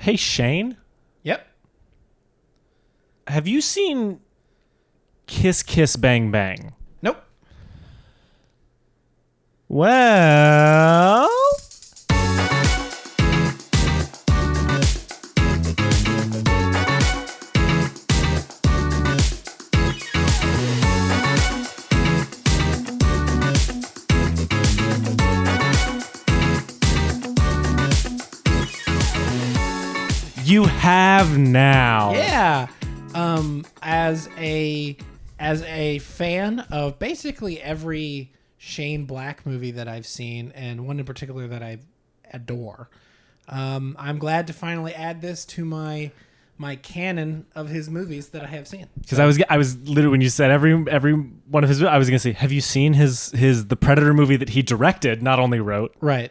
Hey, Shane, Yep. have you seen Kiss Kiss Bang Bang? Nope. Well, you have now. Yeah. As a fan of basically every Shane Black movie that I've seen, and one in particular that I adore, I'm glad to finally add this to my canon of his movies that I have seen. Because I was literally, when you said every one of his, I was gonna say, have you seen his the Predator movie that he directed, not only wrote? Right.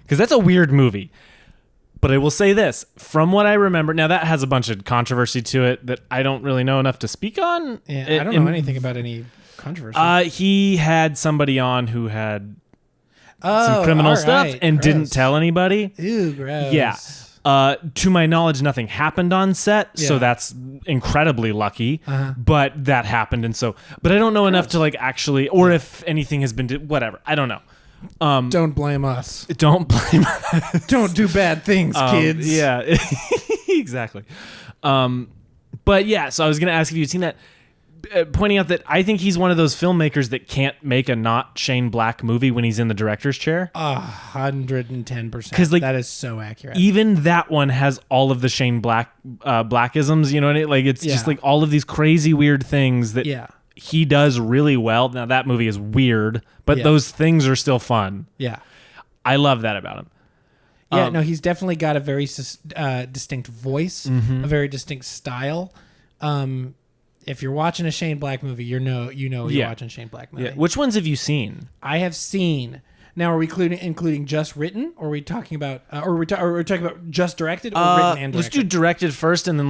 Because that's a weird movie. But I will say this, from what I remember, now that has a bunch of controversy to it that I don't really know enough to speak on. Yeah, I don't know anything about any controversy. He had somebody on who had some criminal stuff and didn't tell anybody. Ew, gross. Yeah. To my knowledge, nothing happened on set, so that's incredibly lucky. But that happened, and so. But I don't know enough to like actually, or if anything has been, whatever. I don't know. Don't blame us. Don't blame us. Don't do bad things, kids. Yeah, exactly. But yeah, so I was going to ask if you'd seen that, pointing out that I think he's one of those filmmakers that can't make a not Shane Black movie when he's in the director's chair. 110%. Because like, that is so accurate. Even that one has all of the Shane Black Blackisms. You know what I mean? Like it's just like all of these crazy weird things that he does really well. Now that movie is weird, but those things are still fun. Yeah, I love that about him. Yeah, no, he's definitely got a very distinct voice, a very distinct style. If you're watching a Shane Black movie, you're watching a Shane Black movie. Yeah. Which ones have you seen? I have seen. Now, are we including just written, or are we talking about, or are we talking about just directed or written and directed? Let's do directed first, and then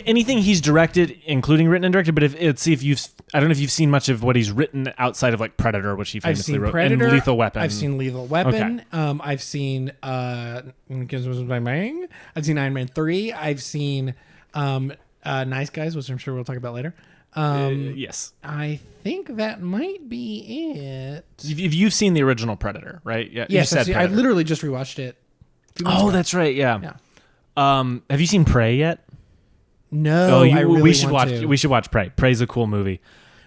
anything he's directed, including written and directed. But I don't know if you've seen much of what he's written outside of like Predator, which he famously wrote, Predator, and Lethal Weapon. I've seen Lethal Weapon. Okay. I've seen I've seen Iron Man 3. I've seen Nice Guys, which I'm sure we'll talk about later. Yes. I think that might be it. You've seen the original Predator, right? Yeah. Yes, I literally just rewatched it. That's right. Yeah. Have you seen Prey yet? No. We should watch Prey. Prey's a cool movie.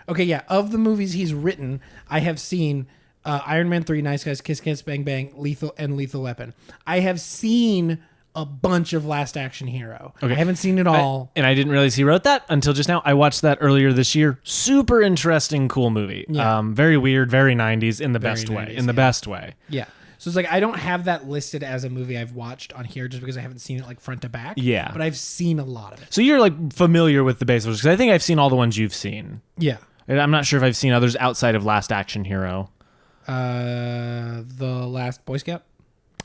Okay, yeah. Of the movies he's written, I have seen Iron Man 3, Nice Guys, Kiss Kiss Bang Bang, Lethal Weapon. I have seen a bunch of Last Action Hero. Okay. I haven't seen it all. And I didn't realize he wrote that until just now. I watched that earlier this year. Super interesting, cool movie. Yeah. Very weird, very 90s in the best way. In the best way. Yeah. So it's like I don't have that listed as a movie I've watched on here just because I haven't seen it like front to back. Yeah. But I've seen a lot of it. So you're like familiar with the basics because I think I've seen all the ones you've seen. Yeah. And I'm not sure if I've seen others outside of Last Action Hero. The Last Boy Scout.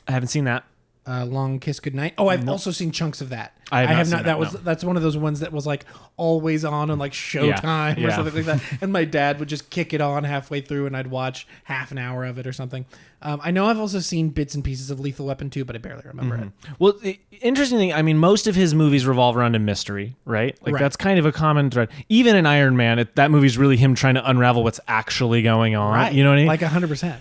I haven't seen that. Long Kiss Goodnight. Oh, I've also seen chunks of that. I have not. That's one of those ones that was like always on like Showtime or something like that. And my dad would just kick it on halfway through, and I'd watch half an hour of it or something. I know I've also seen bits and pieces of Lethal Weapon 2, but I barely remember it. Well, the interesting thing, I mean, most of his movies revolve around a mystery, right? Like that's kind of a common thread. Even in Iron Man, that movie's really him trying to unravel what's actually going on. Right. You know what I mean? Like 100%.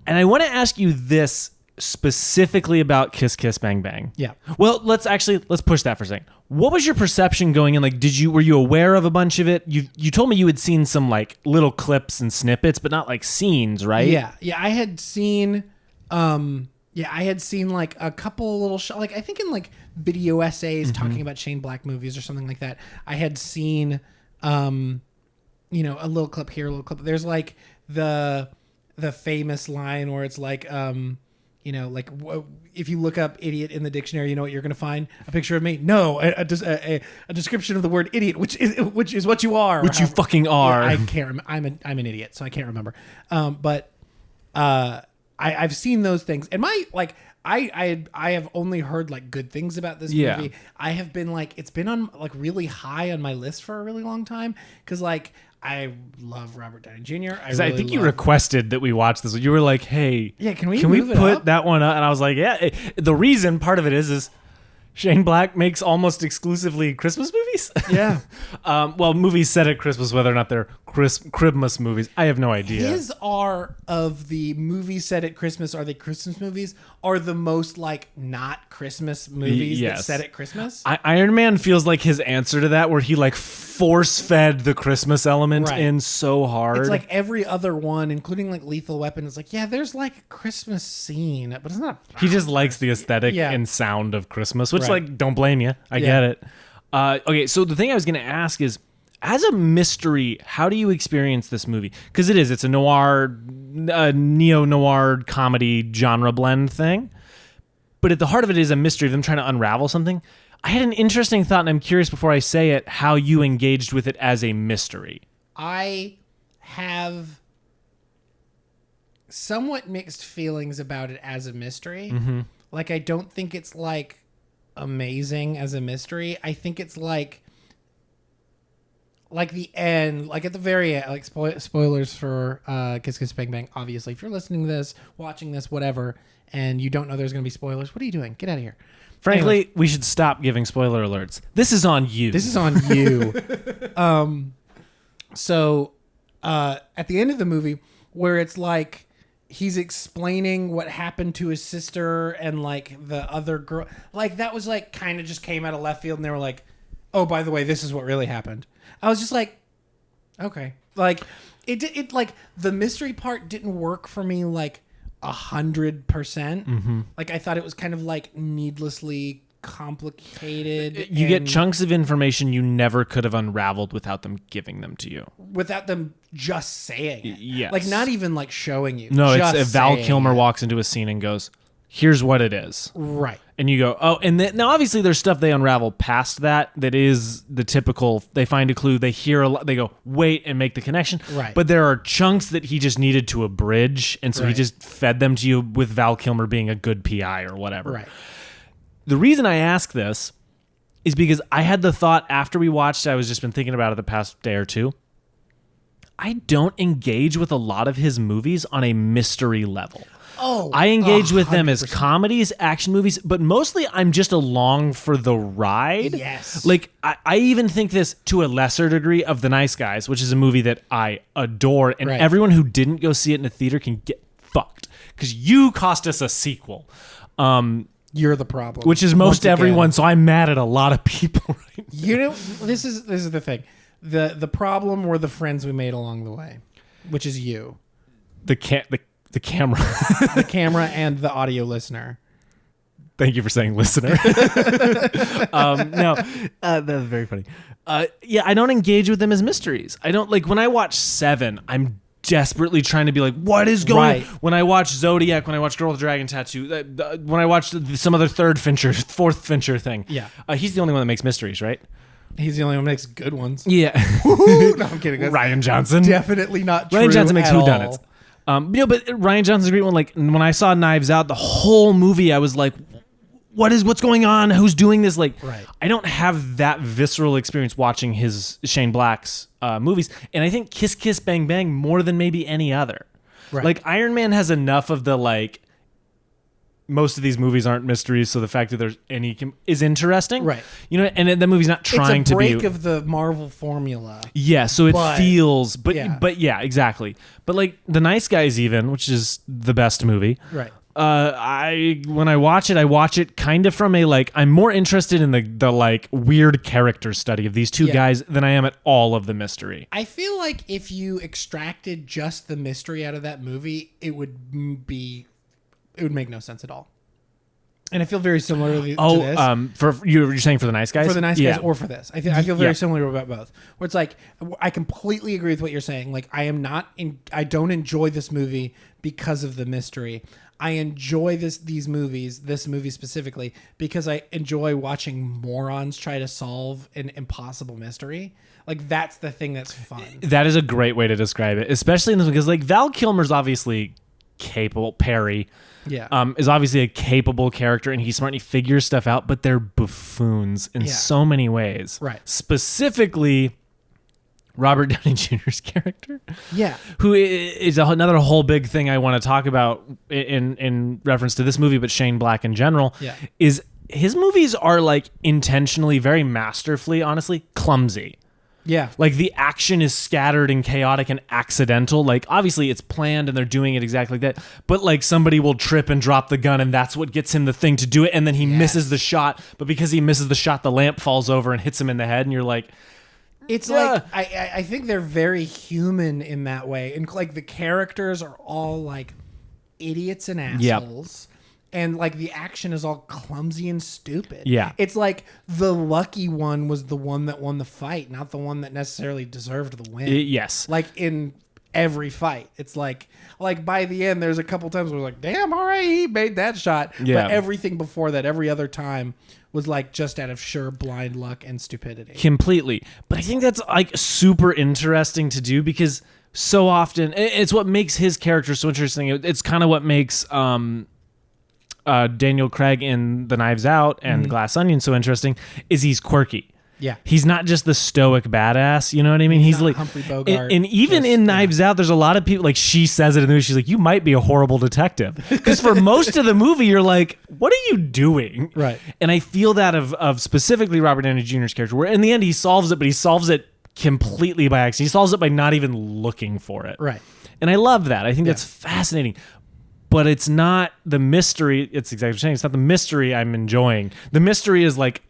And I want to ask you this specifically about Kiss Kiss Bang Bang. Yeah. Well, let's push that for a second. What was your perception going in? Like, were you aware of a bunch of it? You told me you had seen some like little clips and snippets, but not like scenes, right? Yeah. Yeah. I had seen, like a couple of little like I think in like video essays talking about Shane Black movies or something like that. I had seen, a little clip here, a little clip. There's like the famous line where it's like, like if you look up idiot in the dictionary, you know what you're going to find? A picture of me? No, a description of the word idiot, which is what you are. Which you fucking are. Yeah, I can't. I'm an idiot, so I can't remember. But I've seen those things, and I have only heard like good things about this movie. I have been like it's been on like really high on my list for a really long time because like. I love Robert Downey Jr. I think you requested that we watch this. You were like, "Hey, can we put that one up?" And I was like, "Yeah." The reason part of it is Shane Black makes almost exclusively Christmas movies. Yeah. Well, movies set at Christmas, whether or not they're Christmas movies, I have no idea. His are of the movies set at Christmas, are they Christmas movies? Are the most like not Christmas movies that set at Christmas? Iron Man feels like his answer to that, where he like force fed the Christmas element in so hard. It's like every other one, including like Lethal Weapon, is like, yeah, there's like a Christmas scene, but it's not. He just likes the aesthetic and sound of Christmas, which like, don't blame you. I get it. Okay, so the thing I was going to ask is, as a mystery, how do you experience this movie? Because it's a noir, neo-noir comedy genre blend thing. But at the heart of it is a mystery of them trying to unravel something. I had an interesting thought, and I'm curious before I say it, how you engaged with it as a mystery. I have somewhat mixed feelings about it as a mystery. Mm-hmm. Like, I don't think it's like amazing as a mystery. I think it's like the end, like at the very end, like spoilers for Kiss Kiss Bang Bang. Obviously, if you're listening to this, watching this, whatever, and you don't know there's going to be spoilers, what are you doing? Get out of here. Frankly, we should stop giving spoiler alerts. This is on you. This is on you. So at the end of the movie, where it's like he's explaining what happened to his sister and like the other girl, like that was like kind of just came out of left field, and they were like, oh, by the way, this is what really happened. I was just like, okay. Like it like the mystery part didn't work for me like 100%. Mm-hmm. Like I thought it was kind of like needlessly complicated. You get chunks of information you never could have unraveled without them giving them to you. Without them just saying it. Yes. Like not even like showing you. No, just it's if Val Kilmer walks into a scene and goes, here's what it is. Right. And you go, oh, and then, now obviously there's stuff they unravel past that is the typical, they find a clue, they hear a lot, they go, wait, and make the connection. Right. But there are chunks that he just needed to abridge, and so he just fed them to you with Val Kilmer being a good PI or whatever. Right. The reason I ask this is because I had the thought after we watched, I was just been thinking about it the past day or two. I don't engage with a lot of his movies on a mystery level. Oh, I engage with them as comedies, action movies, but mostly I'm just along for the ride. Yes. Like, I even think this to a lesser degree of The Nice Guys, which is a movie that I adore, and everyone who didn't go see it in the theater can get fucked, because you cost us a sequel. You're the problem. Which is most everyone, so I'm mad at a lot of people right now. You know, this is the thing. The problem were the friends we made along the way, which is you. The camera. The camera and the audio listener. Thank you for saying listener. No, that's very funny. Yeah, I don't engage with them as mysteries. I don't, like, when I watch Seven, I'm desperately trying to be like, what is going on? When I watch Zodiac, when I watch Girl with the Dragon Tattoo, when I watch some other fourth Fincher thing. Yeah. He's the only one that makes mysteries, right? He's the only one that makes good ones. Yeah. No, I'm kidding. That's Rian Johnson. Definitely not true. Rian Johnson makes at whodunits. But Rian Johnson's a great one. Like, when I saw Knives Out, the whole movie, I was like, what's going on? Who's doing this? Like, I don't have that visceral experience watching Shane Black's movies. And I think Kiss Kiss Bang Bang more than maybe any other. Right. Like, Iron Man has enough of the, like, most of these movies aren't mysteries, so the fact that there's any is interesting. Right. You know, and the movie's not trying to be... It's a break of the Marvel formula. Yeah, so it feels... But yeah, exactly. But, like, The Nice Guys even, which is the best movie. Right. When I watch it kind of from a, like, I'm more interested in the like, weird character study of these two guys than I am at all of the mystery. I feel like if you extracted just the mystery out of that movie, it would make no sense at all. And I feel very similar to this. For you're saying for The Nice Guys? For The Nice Guys or for this. I feel very similar about both. Where it's like, I completely agree with what you're saying. Like, I don't enjoy this movie because of the mystery. I enjoy this movie specifically, because I enjoy watching morons try to solve an impossible mystery. Like, that's the thing that's fun. That is a great way to describe it, especially in this, because, like, Val Kilmer's obviously capable. Perry is obviously a capable character, and he's smart and he figures stuff out, but they're buffoons in so many ways. Right. Specifically, Robert Downey Jr.'s character. Yeah. Who is another whole big thing I want to talk about in reference to this movie, but Shane Black in general, is his movies are like intentionally, very masterfully, honestly, clumsy. Yeah. Like the action is scattered and chaotic and accidental. Like obviously it's planned and they're doing it exactly like that. But like somebody will trip and drop the gun and that's what gets him the thing to do it. And then he misses the shot. But because he misses the shot, the lamp falls over and hits him in the head. And you're like, it's like, I think they're very human in that way. And like the characters are all like idiots and assholes. Yep. And like the action is all clumsy and stupid. Yeah. It's like the lucky one was the one that won the fight, not the one that necessarily deserved the win. Yes. Like in every fight. It's like by the end, there's a couple times where we're like, damn, all right, he made that shot. Yeah. But everything before that, every other time was like just out of sheer blind luck and stupidity. Completely. But I think that's like super interesting to do because so often it's what makes his character so interesting. It's kind of what makes, Daniel Craig in The Knives Out and Glass Onion so interesting is he's quirky. Yeah. He's not just the stoic badass, you know what I mean? He's like Humphrey Bogart. And even in Knives Out, there's a lot of people like she says it in the movie, she's like, you might be a horrible detective. Because for most of the movie, you're like, what are you doing? Right. And I feel that of specifically Robert Downey Jr.'s character, where in the end he solves it, but he solves it completely by accident. He solves it by not even looking for it. Right. And I love that. I think that's fascinating. But it's not the mystery. It's exactly what you're saying. It's not the mystery I'm enjoying. The mystery is like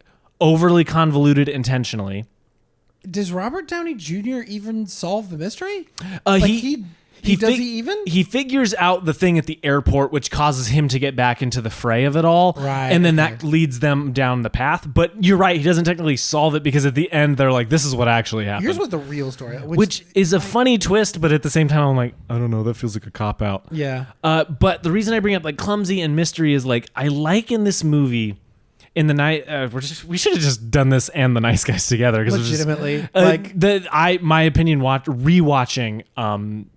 overly convoluted intentionally. Does Robert Downey Jr. even solve the mystery? He figures out the thing at the airport, which causes him to get back into the fray of it all. Right. And then that leads them down the path. But you're right. He doesn't technically solve it because at the end, they're like, this is what actually happened. Here's what the real story is. Which is a funny twist, but at the same time, I'm like, I don't know. That feels like a cop-out. Yeah. But the reason I bring up like clumsy and mystery is like, I like in this movie... In the night, we should have just done this and The Nice Guys together. Legitimately, my opinion, rewatching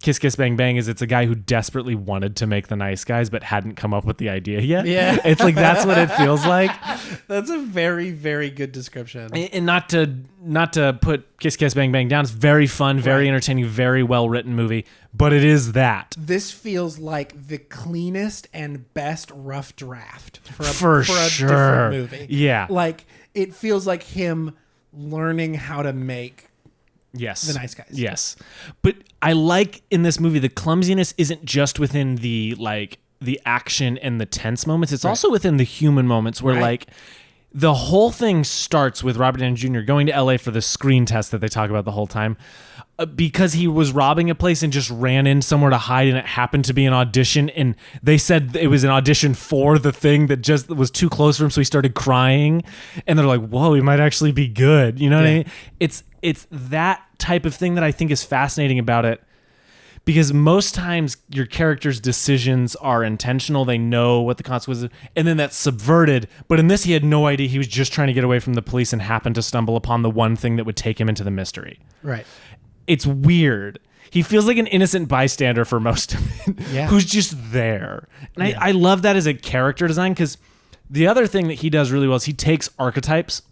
Kiss Kiss Bang Bang is it's a guy who desperately wanted to make The Nice Guys but hadn't come up with the idea yet. Yeah, it's like that's what it feels like. That's a very, very good description. And not to put Kiss Kiss Bang Bang down. It's very fun, very entertaining, very well written movie. But it is that. This feels like the cleanest and best rough draft for a sure. different movie. Yeah. Like, it feels like him learning how to make The Nice Guys. Yes. But I like in this movie, the clumsiness isn't just within the action and the tense moments. It's also within the human moments where like the whole thing starts with Robert Downey Jr. going to LA for the screen test that they talk about the whole time. Because he was robbing a place and just ran in somewhere to hide, and it happened to be an audition, and they said it was an audition for the thing that just was too close for him, so he started crying, and they're like, whoa, he might actually be good. You know what I mean? It's that type of thing that I think is fascinating about it, because most times your character's decisions are intentional. They know what the consequences are, and then that's subverted. But in this, he had no idea. He was just trying to get away from the police and happened to stumble upon the one thing that would take him into the mystery. Right. It's weird. He feels like an innocent bystander for most of it, who's just there. And I love that as a character design, because the other thing that he does really well is he takes archetypes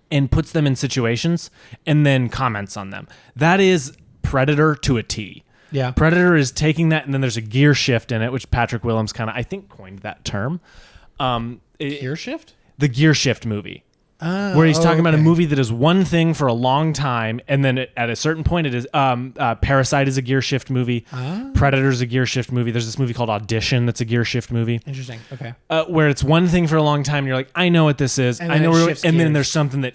and puts them in situations and then comments on them. That is Predator to a T. Yeah. Predator is taking that, and then there's a gear shift in it, which Patrick Willems kind of, I think, coined that term. Gear shift? The Gear Shift movie. Where he's talking about a movie that is one thing for a long time, and then at a certain point it is Parasite is a gear shift movie. Predator's a gear shift movie. There's this movie called Audition that's a gear shift movie. Interesting. Okay. Where it's one thing for a long time, and you're like, I know what this is. And I know then then there's something that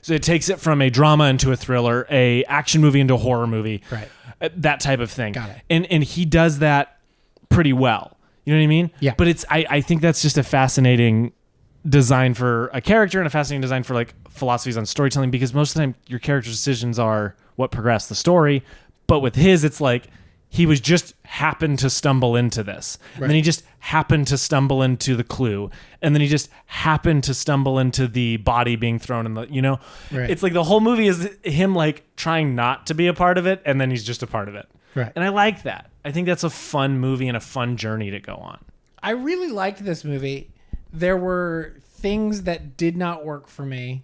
so it takes it from a drama into a thriller, a action movie into a horror movie. Right. That type of thing. Got it. And he does that pretty well. You know what I mean? Yeah. But I think that's just a fascinating design for a character and a fascinating design for like philosophies on storytelling, because most of the time your character's decisions are what progress the story. But with his, it's like he was just happened to stumble into this. And then he just happened to stumble into the clue. And then he just happened to stumble into the body being thrown in the, it's like the whole movie is him like trying not to be a part of it. And then he's just a part of it. Right. And I like that. I think that's a fun movie and a fun journey to go on. I really liked this movie. There were things that did not work for me,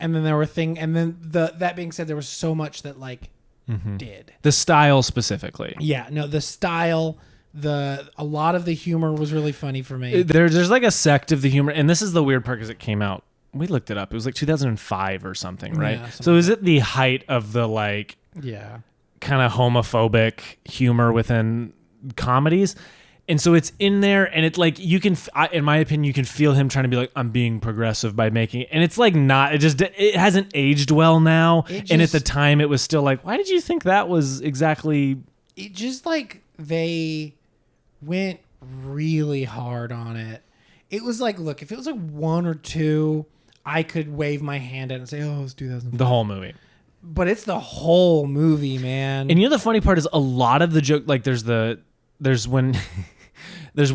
and then there were that being said, there was so much that did. The style specifically. Yeah, no, the style A lot of the humor was really funny for me. There's like a sect of the humor, and this is the weird part because it came out. We looked it up. It was like 2005 or something, right? Yeah, so is it the height of the like kind of homophobic humor within comedies? And so it's in there, and it's like you can, in my opinion, you can feel him trying to be like, I'm being progressive by making it, and it's like not. It hasn't aged well now, and at the time, it was still like, why did you think that was exactly? It just like they went really hard on it. It was like, look, if it was like 1 or 2, I could wave my hand at it and say, oh, it's 2005. The whole movie. But it's the whole movie, man. And you know the funny part is a lot of the joke, like there's when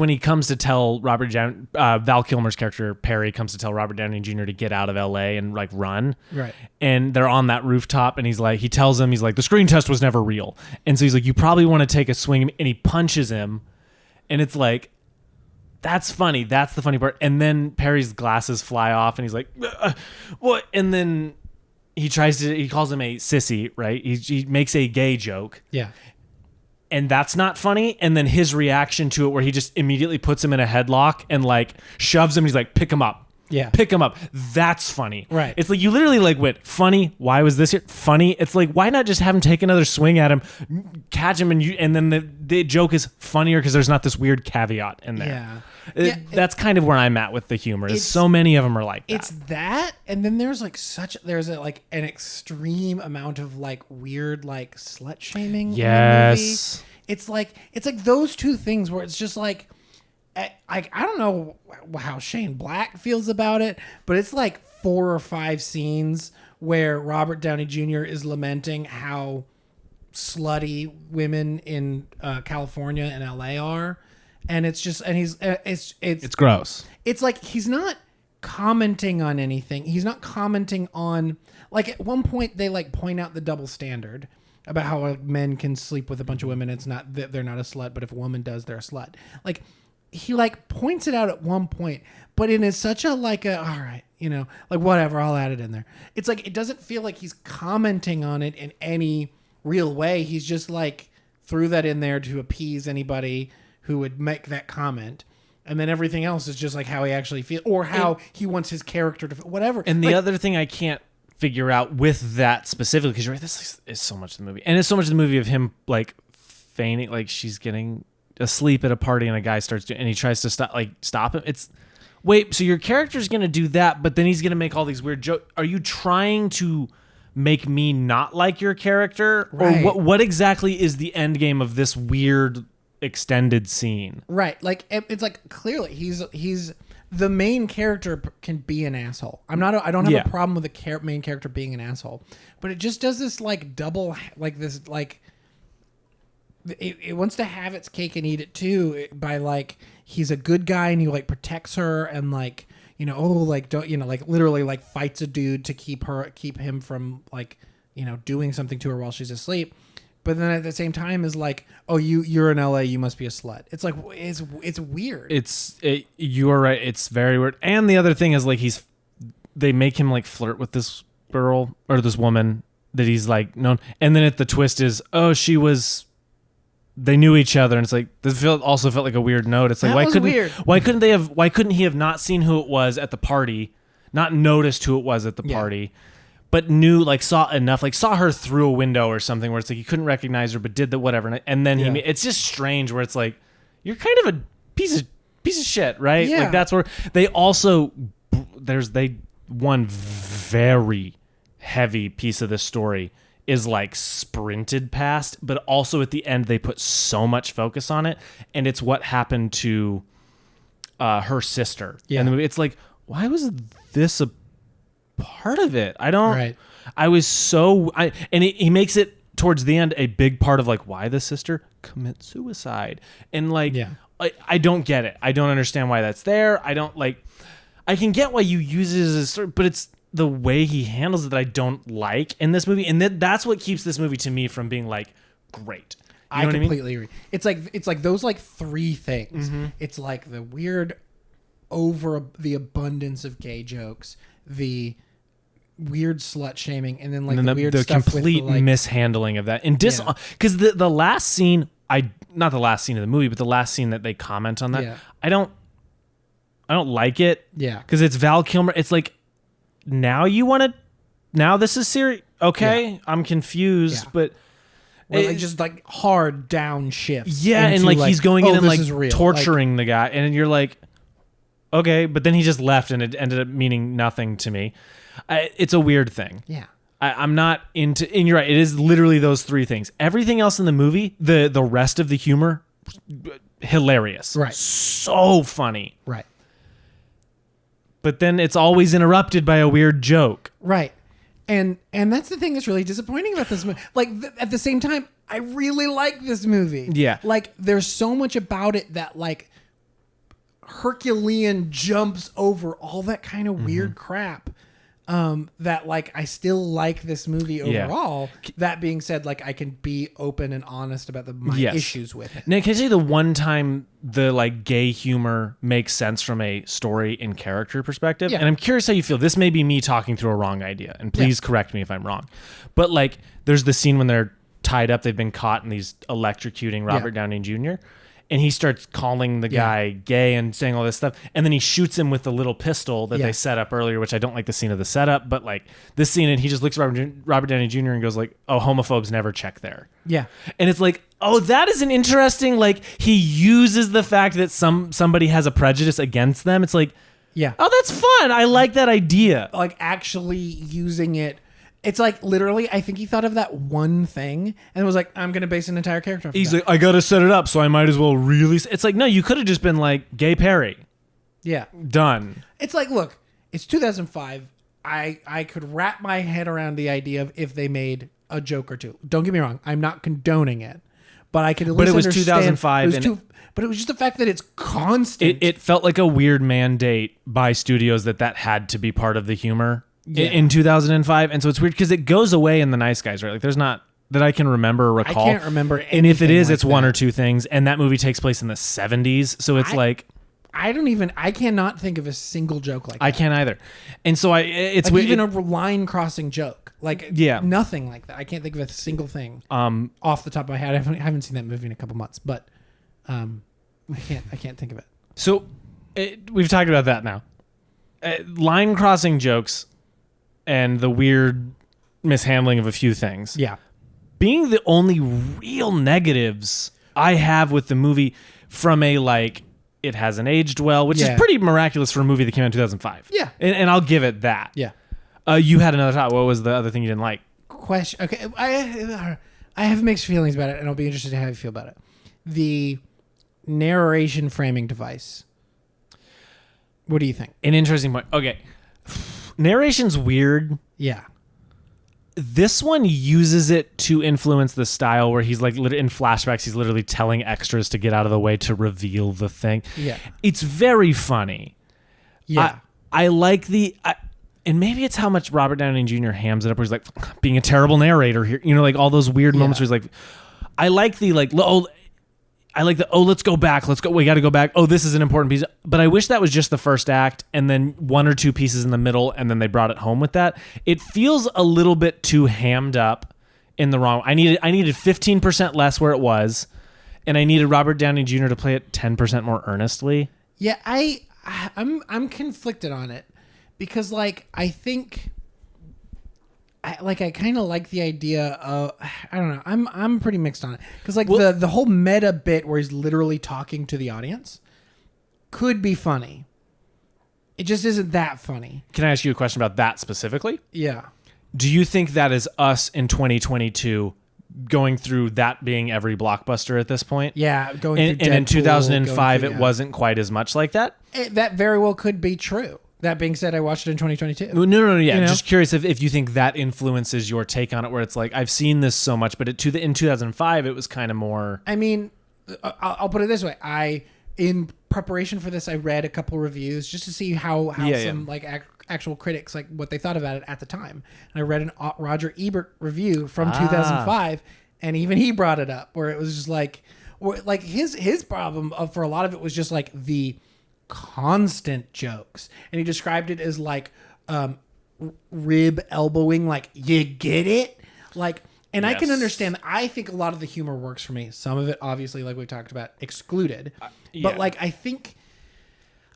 he comes to tell Val Kilmer's character Perry comes to tell Robert Downey Jr. to get out of LA and like run. Right. And they're on that rooftop, and he tells him, he's like, the screen test was never real. And so he's like, you probably want to take a swing, and he punches him, and it's like, that's funny. That's the funny part. And then Perry's glasses fly off, and he's like, what? And then he calls him a sissy, right? He makes a gay joke. Yeah. And that's not funny. And then his reaction to it, where he just immediately puts him in a headlock and like shoves him. He's like, pick him up. Yeah. Pick him up. That's funny. Right. It's like you literally like went, funny. Why was this here? Funny. It's like, why not just have him take another swing at him, catch him, and then the joke is funnier because there's not this weird caveat in there. Yeah. That's kind of where I'm at with the humor. Is so many of them are like that. It's that, and then there's like like an extreme amount of like weird like slut shaming. Yes. In the movie. It's like those two things where it's just like I don't know how Shane Black feels about it, but it's like 4 or 5 scenes where Robert Downey Jr. is lamenting how slutty women in California and LA are. And it's just, and it's gross. It's like he's not commenting on anything. He's not commenting on, like at one point they like point out the double standard about how like, men can sleep with a bunch of women. It's not that they're not a slut, but if a woman does, they're a slut. Like he like points it out at one point, but it is such a like all right, like whatever, I'll add it in there. It's like it doesn't feel like he's commenting on it in any real way. He's just like threw that in there to appease anybody who would make that comment, and then everything else is just like how he actually feels or how he wants his character to feel, whatever. And the other thing I can't figure out with that specifically, because you're right, this is so much of the movie, and it's so much of the movie of him like feigning, like she's getting asleep at a party and a guy starts doing, and he tries to stop him. It's wait, so your character's gonna do that, but then he's gonna make all these weird jokes. Are you trying to make me not like your character, right? Or what exactly is the end game of this weird extended scene? Right, like it's like clearly he's the main character can be an asshole. I don't have a problem with the main character being an asshole, but it just does this like double, like this like it wants to have its cake and eat it too by like he's a good guy and he like protects her and like like literally like fights a dude to keep him from like doing something to her while she's asleep. But then at the same time is like, oh, you're in LA, you must be a slut. It's like it's weird. You are right. It's very weird. And the other thing is like they make him like flirt with this girl or this woman that he's like known. And then the twist is, oh, they knew each other, and it's like this also felt like a weird note. It's like why couldn't he have not seen who it was at the party, not noticed who it was at the party? But knew, like, saw enough, like, saw her through a window or something where it's like he couldn't recognize her, but did the whatever. And then it's just strange where it's like, you're kind of a piece of shit, right? Yeah. Like, that's where they also, one very heavy piece of this story is like sprinted past, but also at the end, they put so much focus on it. And it's what happened to her sister. Yeah. In the movie. It's like, why was this a part of it? He makes it towards the end a big part of like why the sister commits suicide, and like I don't get it. I don't understand why that's there. I can get why you use it as a story, but it's the way he handles it that I don't like in this movie, and that's what keeps this movie to me from being like great. You know I completely agree. It's like those like 3 things. Mm-hmm. It's like the weird over the abundance of gay jokes, the weird slut shaming, and then like the weird the stuff complete with the, like, mishandling of that, and because the last scene not the last scene of the movie, but the last scene that they comment on that. Yeah. I don't like it. Yeah. Because it's Val Kilmer. It's like, now this is serious. Okay. Yeah. I'm confused, but like just like hard down shifts. Yeah. And like he's going in and like torturing the guy. And you're like, okay. But then he just left and it ended up meaning nothing to me. It's a weird thing. Yeah. I'm not into, and you're right, it is literally those three things. Everything else in the movie, the rest of the humor, hilarious. Right. So funny. Right. But then it's always interrupted by a weird joke. Right. And that's the thing that's really disappointing about this movie. Like, at the same time, I really like this movie. Yeah. Like, there's so much about it that, like, Herculean jumps over all that kind of weird crap. That like I still like this movie overall. Yeah. That being said, like I can be open and honest about my issues with it. Now, can I say the one time the like gay humor makes sense from a story and character perspective? Yeah. And I'm curious how you feel. This may be me talking through a wrong idea, and please correct me if I'm wrong. But like, there's the scene when they're tied up, they've been caught in these electrocuting Robert Downey Jr. And he starts calling the guy gay and saying all this stuff. And then he shoots him with the little pistol that they set up earlier, which I don't like the scene of the setup. But like this scene, and he just looks at Robert Downey Jr. and goes like, oh, homophobes never check there. Yeah. And it's like, oh, that is an interesting, like he uses the fact that somebody has a prejudice against them. It's like, oh, that's fun. I like that idea. Like actually using it. It's like literally, I think he thought of that one thing and was like, I'm going to base an entire character off He's like, I got to set it up, so I might as well really... It's like, no, you could have just been like, Gay Perry. Yeah. Done. It's like, look, it's 2005. I could wrap my head around the idea of if they made a joke or two. Don't get me wrong. I'm not condoning it. But I could at least understand... But it was 2005. But it was just the fact that it's constant. It felt like a weird mandate by studios that had to be part of the humor. In 2005, and so it's weird because it goes away in The Nice Guys, right? Like there's not that I can remember or recall. I can't remember anything. And if it is, like it's one or two things, and that movie takes place in the 70s, so it's I cannot think of a single joke like that. I can't either. And so it's like even a line crossing joke. Like nothing like that. I can't think of a single thing off the top of my head. I haven't seen that movie in a couple months, but I can't think of it. So we've talked about that now. Line crossing jokes and the weird mishandling of a few things. Yeah. Being the only real negatives I have with the movie from a, like, it hasn't aged well, which is pretty miraculous for a movie that came out in 2005. Yeah. And I'll give it that. Yeah. You had another thought. What was the other thing you didn't like? Question. Okay. I have mixed feelings about it, and I'll be interested in how you feel about it. The narration framing device. What do you think? An interesting point. Okay. Narration's weird. Yeah. This one uses it to influence the style where he's like in flashbacks, he's literally telling extras to get out of the way to reveal the thing. Yeah. It's very funny. Yeah. I like and maybe it's how much Robert Downey Jr. hams it up where he's like being a terrible narrator here. You know, like all those weird moments where he's like, I like the like, let's go back. We got to go back. Oh, this is an important piece. But I wish that was just the first act and then one or two pieces in the middle and then they brought it home with that. It feels a little bit too hammed up in the wrong. I needed 15% less where it was, and I needed Robert Downey Jr. to play it 10% more earnestly. Yeah, I'm conflicted on it because like I think I kind of like the idea of, I don't know. I'm pretty mixed on it because like the whole meta bit where he's literally talking to the audience could be funny. It just isn't that funny. Can I ask you a question about that specifically? Yeah. Do you think that is us in 2022 going through that being every blockbuster at this point? Yeah, and in 2005 it wasn't quite as much like that? That very well could be true. That being said, I watched it in 2022. No, yeah. You know? Just curious if you think that influences your take on it, where it's like, I've seen this so much, but in 2005, it was kind of more... I mean, I'll put it this way. In preparation for this, I read a couple reviews just to see how like actual critics, like what they thought about it at the time. And I read an Roger Ebert review from 2005, and even he brought it up, where it was just like his problem for a lot of it was just like the constant jokes, and he described it as like rib elbowing, like, you get it, like And I can understand that. I think a lot of the humor works for me. Some of it, obviously, like we talked about, excluded. But like, I think,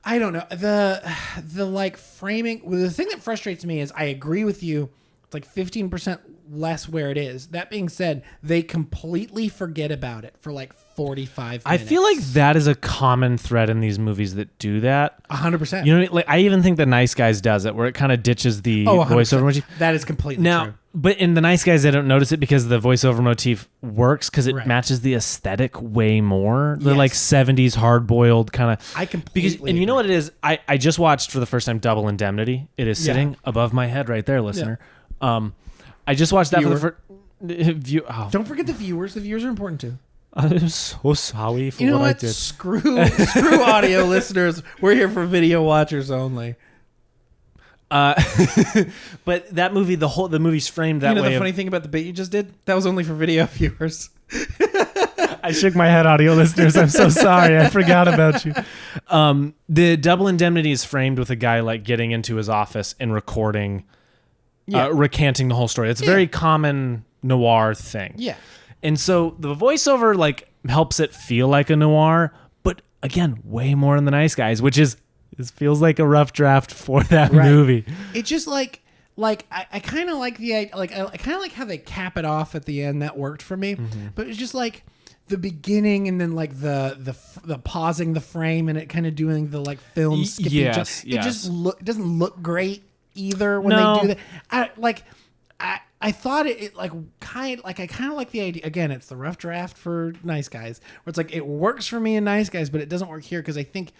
I don't know, the like framing. Well, the thing that frustrates me is I agree with you. It's like 15% less where it is. That being said, they completely forget about it for like 45 minutes. I feel like that is a common thread in these movies that do that. 100%. You know, like I even think The Nice Guys does it, where it kind of ditches the voiceover motif. That is completely true. But in The Nice Guys, I don't notice it because the voiceover motif works because it matches the aesthetic way more. The like 70s hard-boiled kind of. I completely agree. You know what it is? I just watched for the first time Double Indemnity. It is sitting above my head right there, listener. Yeah. I just watched that for the first. Don't forget the viewers. The viewers are important too. I'm so sorry for what I did. Screw audio listeners. We're here for video watchers only. But that movie, the movie's framed that way. You know the funny thing about the bit you just did? That was only for video viewers. I shook my head, audio listeners. I'm so sorry. I forgot about you. The Double Indemnity is framed with a guy like getting into his office and recording, recanting the whole story. It's a very common noir thing. Yeah. And so the voiceover like helps it feel like a noir, but again, way more in The Nice Guys, which is this feels like a rough draft for that movie. It's just like I kind of like the like I kind of like how they cap it off at the end. That worked for me, but it's just like the beginning and then like the pausing the frame and it kind of doing the like film skipping. Yes, it just it doesn't look great either when they do that. I thought it like I kind of like the idea. Again, it's the rough draft for Nice Guys, where it's like it works for me in Nice Guys, but it doesn't work here because I think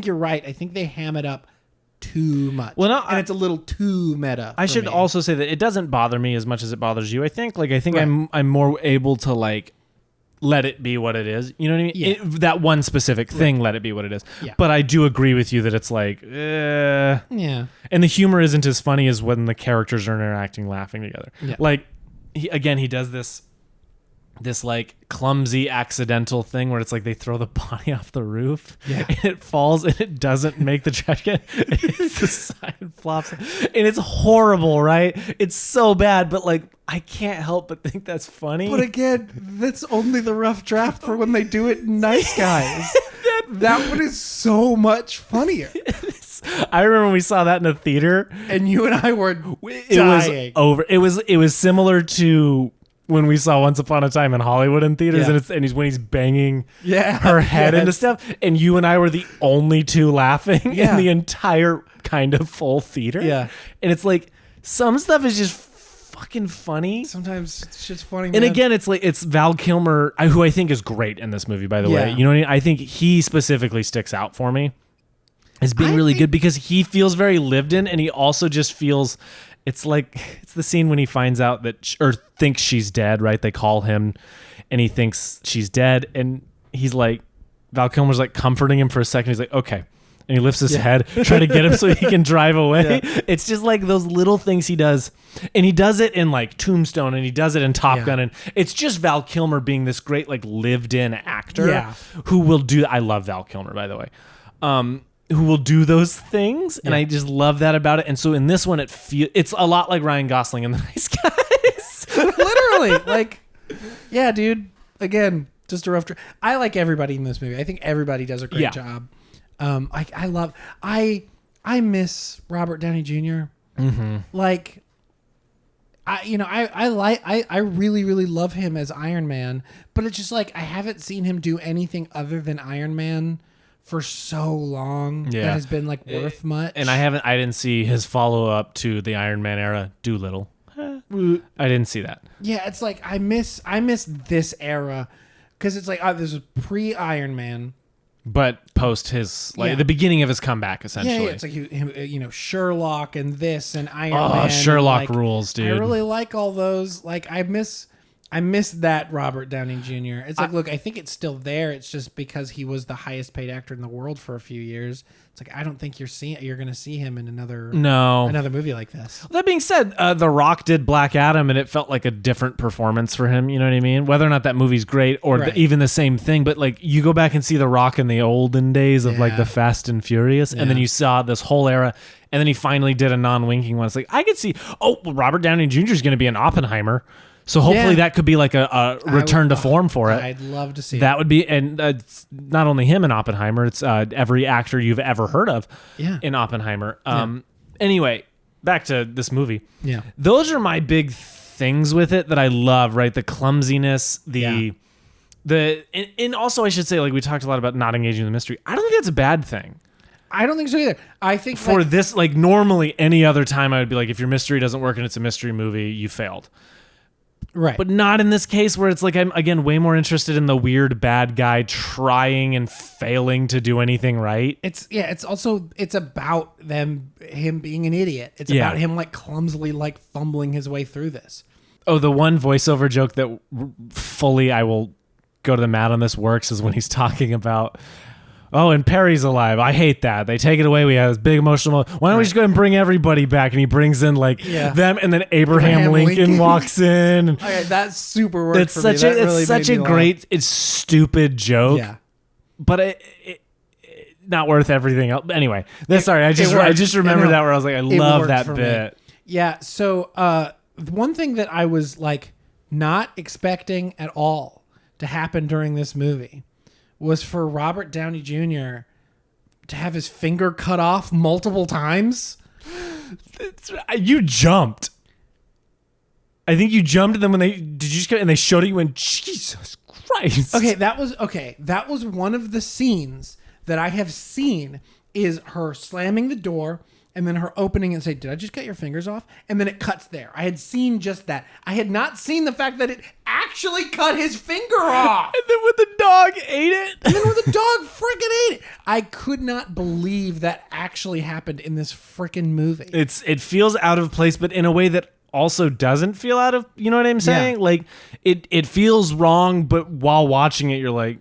you're right. I think they ham it up too much. Well, and it's a little too meta. I should also say that it doesn't bother me as much as it bothers you. I think I'm more able to like let it be what it is. You know what I mean? Yeah. That one specific thing, let it be what it is. Yeah. But I do agree with you that it's like, yeah. And the humor isn't as funny as when the characters are interacting, laughing together. Yeah. Like, he does this like clumsy accidental thing where it's like they throw the body off the roof and it falls and it doesn't make the trash can. It's the side flops and it's horrible, right? It's so bad, but like I can't help but think that's funny. But again, that's only the rough draft for when they do it in Nice Guys. That one is so much funnier. I remember when we saw that in a theater and you and I were dying. It was similar to when we saw Once Upon a Time in Hollywood in theaters, and he's when he's banging her head into stuff, and you and I were the only two laughing in the entire kind of full theater. Yeah, and it's like some stuff is just fucking funny. Sometimes it's just funny. And again, it's Val Kilmer, who I think is great in this movie. By the way, you know what I mean? I think he specifically sticks out for me as being really good because he feels very lived in, and he also just feels. It's like, it's the scene when he finds out that, or thinks she's dead, right? They call him and he thinks she's dead. And he's like, Val Kilmer's like comforting him for a second. He's like, okay. And he lifts his head, trying to get him so he can drive away. Yeah. It's just like those little things he does. And he does it in like Tombstone and he does it in Top Gun. And it's just Val Kilmer being this great, like lived in actor who will do, I love Val Kilmer, by the way. Who will do those things, and I just love that about it. And so in this one, it's a lot like Ryan Gosling in The Nice Guys. Literally, like, yeah, dude. Again, just a rough. I like everybody in this movie. I think everybody does a great job. I miss Robert Downey Jr. Mm-hmm. Like, I really, really love him as Iron Man, but it's just like I haven't seen him do anything other than Iron Man for so long that has been like worth much. And I didn't see his follow up to the Iron Man era, Doolittle. I didn't see that. Yeah, it's like I miss this era because it's like this is pre Iron Man, but post his the beginning of his comeback essentially. Yeah, it's like Sherlock and this and Iron Man. Oh, Sherlock rules, dude. I really like all those. Like I miss that Robert Downey Jr. It's like, look, I think it's still there. It's just because he was the highest paid actor in the world for a few years. It's like I don't think you're going to see him in another movie like this. That being said, The Rock did Black Adam, and it felt like a different performance for him. You know what I mean? Whether or not that movie's great or even the same thing, but like you go back and see The Rock in the olden days of like the Fast and Furious, and then you saw this whole era, and then he finally did a non-winking one. It's like I could see, Robert Downey Jr. is going to be an Oppenheimer. So hopefully that could be like a return to form for it. I'd love to see that. Would be, and it's not only him in Oppenheimer, it's every actor you've ever heard of in Oppenheimer. Anyway, back to this movie. Yeah. Those are my big things with it that I love, right? The clumsiness, and also I should say, like we talked a lot about not engaging in the mystery. I don't think that's a bad thing. I don't think so either. I think for this, like normally any other time I would be like, if your mystery doesn't work and it's a mystery movie, you failed. Right. But not in this case where it's like I'm, again, way more interested in the weird bad guy trying and failing to do anything right. It's about him being an idiot. It's about him like clumsily like fumbling his way through this. Oh, the one voiceover joke that fully I will go to the mat on this works is when he's talking about, oh, and Perry's alive. I hate that. They take it away. We have this big emotional moment. Why don't we just go ahead and bring everybody back? And he brings in like them, and then Abraham Lincoln walks in. Okay, that super worked it's such a great, it's stupid joke. Yeah. But it not worth everything else. Anyway, sorry. I just remembered that where I was like, I love that bit. Yeah. So one thing that I was like not expecting at all to happen during this movie was for Robert Downey Jr. to have his finger cut off multiple times. You jumped. I think you jumped, and then when they showed it, you went, Jesus Christ. Okay, that was one of the scenes that I have seen is her slamming the door and then her opening and say, did I just cut your fingers off? And then it cuts there. I had seen just that. I had not seen the fact that it actually cut his finger off. And then when the dog ate it. And then when the dog freaking ate it. I could not believe that actually happened in this freaking movie. It feels out of place, but in a way that also doesn't feel out of, you know what I'm saying? Yeah. Like it feels wrong, but while watching it, you're like,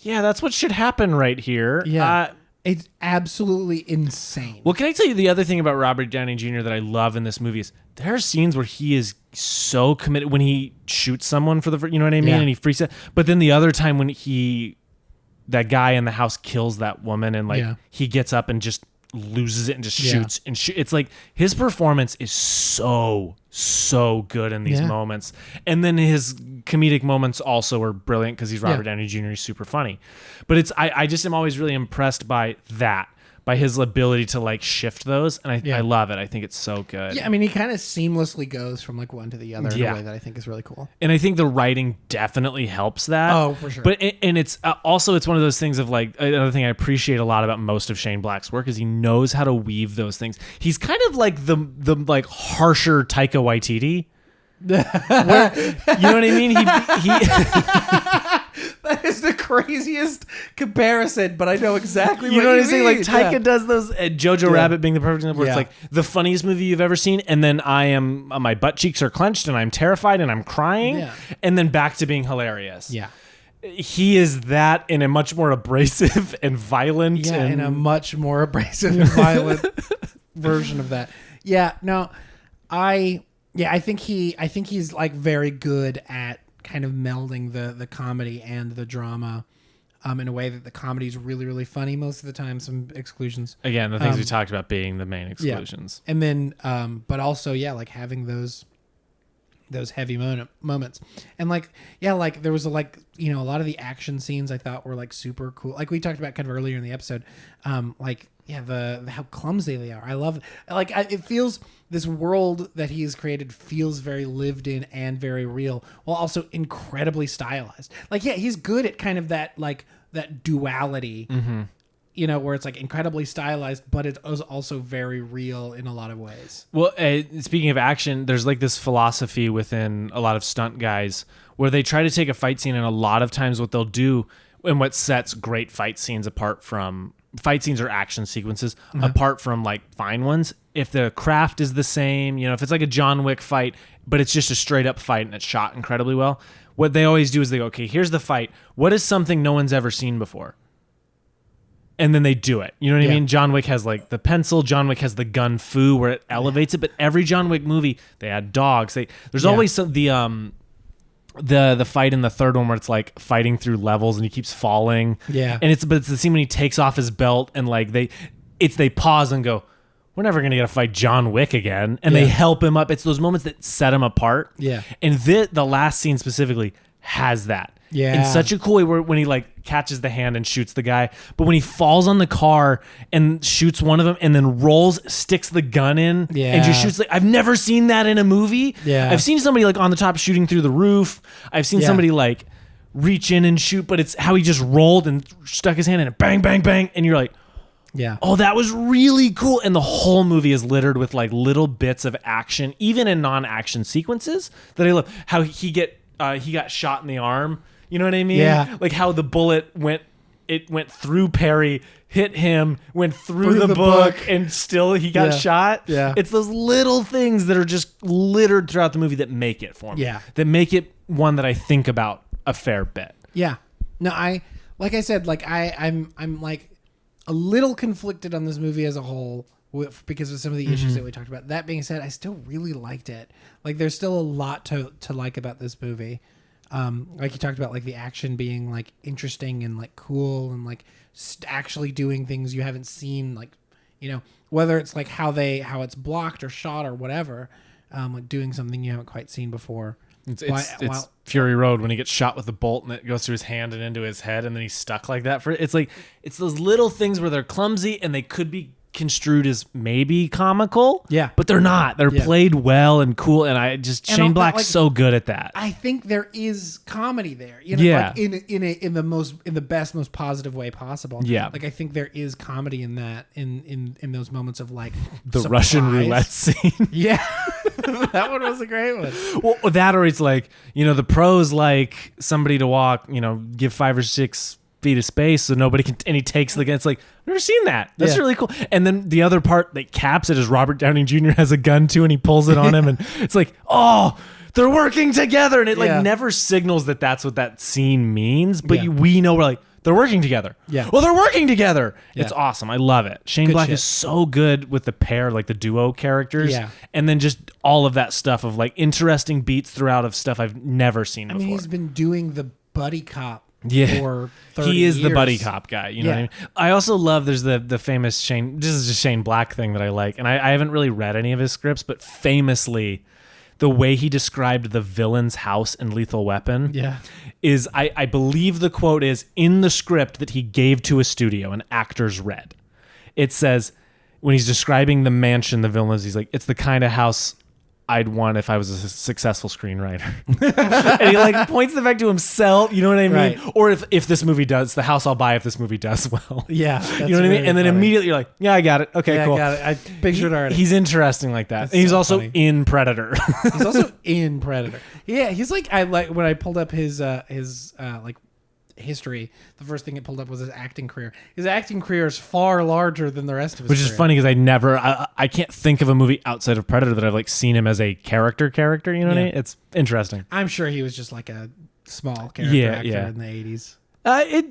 yeah, that's what should happen right here. Yeah. It's absolutely insane. Well, can I tell you the other thing about Robert Downey Jr. that I love in this movie is there are scenes where he is so committed when he shoots someone for the, you know what I mean? Yeah. And he freaks out. But then the other time when that guy in the house kills that woman and he gets up and just loses it and just shoots and it's like his performance is so good in these moments, and then his comedic moments also are brilliant because he's Robert Downey Jr. He's super funny, but it's I just am always really impressed by his ability to like shift those, and I love it. I think it's so good. Yeah, I mean he kind of seamlessly goes from like one to the other in a way that I think is really cool. And I think the writing definitely helps that. Oh, for sure. But it's also it's one of those things of like another thing I appreciate a lot about most of Shane Black's work is he knows how to weave those things. He's kind of like the like harsher Taika Waititi. Where, you know what I mean? He that is the craziest comparison, but I know exactly what you know what I'm saying. Like Taika does those. Jojo Rabbit being the perfect example. Where it's like the funniest movie you've ever seen, and then my butt cheeks are clenched, and I'm terrified, and I'm crying, and then back to being hilarious. Yeah, he is that in a much more abrasive and violent. Yeah, in a much more abrasive and violent version of that. Yeah, no, I think he's like very good at kind of melding the comedy and the drama in a way that the comedy is really, really funny most of the time, some exclusions. Again, the things we talked about being the main exclusions. Yeah. And then, but also, like having those heavy moments. And like there was a lot of the action scenes I thought were like super cool. Like we talked about kind of earlier in the episode, the how clumsy they are. I love it. It feels, this world that he's created feels very lived in and very real, while also incredibly stylized. Like, he's good at kind of that duality, where it's like incredibly stylized, but it is also very real in a lot of ways. Well, speaking of action, there's like this philosophy within a lot of stunt guys where they try to take a fight scene, and a lot of times what they'll do and what sets great fight scenes apart from fight scenes or action sequences apart from like fine ones, if the craft is the same, if it's like a John Wick fight but it's just a straight up fight and it's shot incredibly well, what they always do is they go, okay, here's the fight, what is something no one's ever seen before, and then they do it. You know what I mean? John Wick has like the pencil, John Wick has the gun fu where it elevates it, but every John Wick movie they add dogs, there's always some the fight in the third one where it's like fighting through levels and he keeps falling. Yeah. And it's the scene when he takes off his belt and like they pause and go, we're never going to get to fight John Wick again. And they help him up. It's those moments that set him apart. Yeah. And the last scene specifically has that. Yeah. In such a cool way where when he like catches the hand and shoots the guy. But when he falls on the car and shoots one of them and then rolls, sticks the gun in and just shoots. Like, I've never seen that in a movie. Yeah. I've seen somebody like on the top shooting through the roof. I've seen somebody like reach in and shoot, but it's how he just rolled and stuck his hand in and bang, bang, bang. And you're like, oh, that was really cool. And the whole movie is littered with like little bits of action, even in non-action sequences that I love. How he got shot in the arm. You know what I mean? Yeah. Like how the bullet went through Perry, hit him, went through the book, and still he got shot. Yeah. It's those little things that are just littered throughout the movie that make it for me. Yeah. That make it one that I think about a fair bit. Yeah. No, like I said, like I'm like a little conflicted on this movie as a whole because of some of the issues that we talked about. That being said, I still really liked it. Like there's still a lot to like about this movie. Like you talked about, like the action being like interesting and like cool and like actually doing things you haven't seen, like, you know, whether it's like how it's blocked or shot or whatever, like doing something you haven't quite seen before. It's Fury Road when he gets shot with the bolt and it goes through his hand and into his head and then he's stuck like that. It's like, it's those little things where they're clumsy and they could be construed as maybe comical, but they're not. They're played well and cool, and Shane Black's so good at that. I think there is comedy there, you know, like in the best, most positive way possible. Yeah, like I think there is comedy in that, in those moments of like the surprise. Russian roulette scene. Yeah, that one was a great one. Well, that or it's like, you know, the pros like somebody to walk, you know, give 5 or 6 feet of space so nobody can, and he takes the gun. It's like, I've never seen that. That's really cool. And then the other part that caps it is Robert Downey Jr. has a gun too and he pulls it on him and it's like, oh, they're working together. And it like never signals that that's what that scene means, but we know we're like, they're working together. Yeah. Well, they're working together. Yeah. It's awesome. I love it. Shane Black is so good with the pair, like the duo characters. Yeah. And then just all of that stuff of like interesting beats throughout of stuff I've never seen before. I mean, he's been doing the buddy cop for 30 he is years. The buddy cop guy. You know what I mean? I also love, there's the famous Shane, this is just Shane Black thing that I like. And I haven't really read any of his scripts, but famously, the way he described the villain's house in Lethal Weapon is, I believe the quote is in the script that he gave to a studio and actors read. It says, when he's describing the mansion the villain is, he's like, it's the kind of house I'd want if I was a successful screenwriter. And he like points the back to himself, you know what I mean? Right. Or if this movie does, the house I'll buy if this movie does well. Yeah. You know what I mean? And then immediately you're like, yeah, I got it. Okay, cool. I got it. I pictured already. He's interesting like that. And he's so also funny. In Predator. He's also in Predator. Yeah, he's like, I like when I pulled up his like history, the first thing it pulled up was his acting career. His acting career is far larger than the rest of his Which career. is funny because I can't think of a movie outside of Predator that I've like seen him as a character, you know what I mean? It's interesting. I'm sure he was just like a small character actor in the 80s. I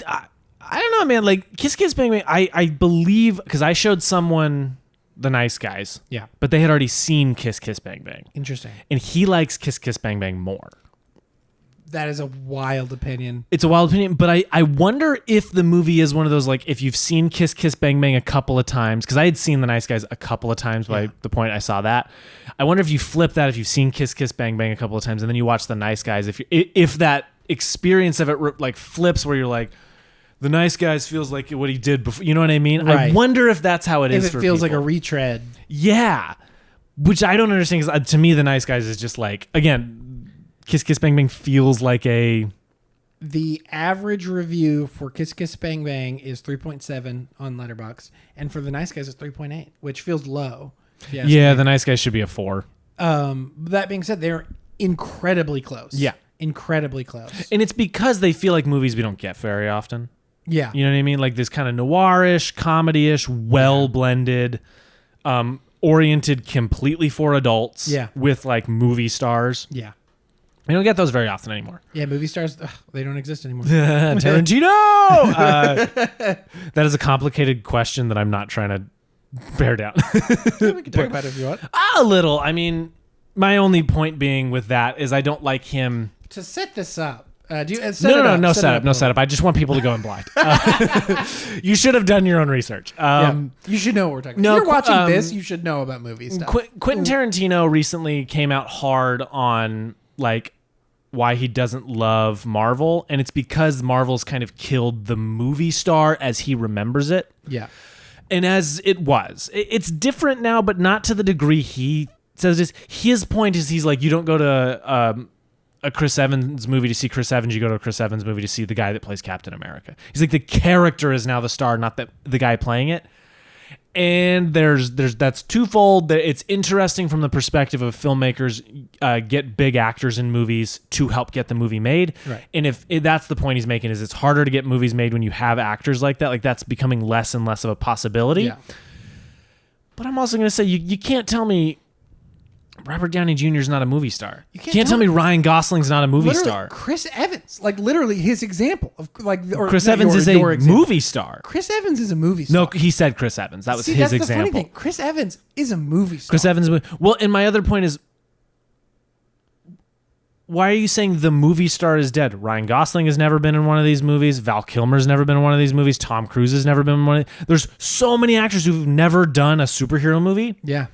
don't know, man. Like Kiss Kiss Bang Bang, I believe, because I showed someone The Nice Guys. Yeah. But they had already seen Kiss Kiss Bang Bang. Interesting. And he likes Kiss Kiss Bang Bang more. That is a wild opinion. It's a wild opinion, but I wonder if the movie is one of those, like, if you've seen Kiss Kiss Bang Bang a couple of times, because I had seen The Nice Guys a couple of times by the point I saw that. I wonder if you flip that, if you've seen Kiss Kiss Bang Bang a couple of times, and then you watch The Nice Guys, if that experience of it like flips where you're like, The Nice Guys feels like what he did before, you know what I mean? Right. I wonder if that's how it is for If it feels people. like a retread. Yeah. Which I don't understand, because to me, The Nice Guys is just like, again, Kiss Kiss Bang Bang feels like a... The average review for Kiss Kiss Bang Bang is 3.7 on Letterboxd, and for The Nice Guys it's 3.8, which feels low. Yeah, The Nice Guys should be a 4. That being said, they're incredibly close. Yeah. Incredibly close. And it's because they feel like movies we don't get very often. Yeah. You know what I mean? Like this kind of noirish, comedy-ish, well-blended, oriented completely for adults with like movie stars. Yeah. We don't get those very often anymore. Yeah, movie stars, they don't exist anymore. Tarantino! That is a complicated question that I'm not trying to bear down. We can talk about it if you want. A little. I mean, my only point being with that is I don't like him. To set this up, No setup. I just want people to go in blind. You should have done your own research. You should know what we're talking about. If you're watching this, you should know about movie stuff. Quentin Tarantino recently came out hard on like why he doesn't love Marvel, and it's because Marvel's kind of killed the movie star as he remembers it. Yeah. And as it was. It's different now, but not to the degree he says this. His point is he's like, you don't go to a Chris Evans movie to see Chris Evans, you go to a Chris Evans movie to see the guy that plays Captain America. He's like, the character is now the star, not the guy playing it. And there's that's twofold. It's interesting from the perspective of filmmakers get big actors in movies to help get the movie made. Right. And if that's the point he's making, is it's harder to get movies made when you have actors like that. Like that's becoming less and less of a possibility. Yeah. But I'm also going to say you can't tell me Robert Downey Jr. is not a movie star. You can't tell me Ryan Gosling's not a movie star. Chris Evans, like literally his example of like, or Chris Evans is a movie star. Chris Evans is a movie star. No, he said Chris Evans. That was his example. That's the funny thing. Chris Evans is a movie star. Chris Evans. Well, and my other point is, why are you saying the movie star is dead? Ryan Gosling has never been in one of these movies. Val Kilmer's never been in one of these movies. Tom Cruise has never been in one. There's so many actors who've never done a superhero movie. Yeah.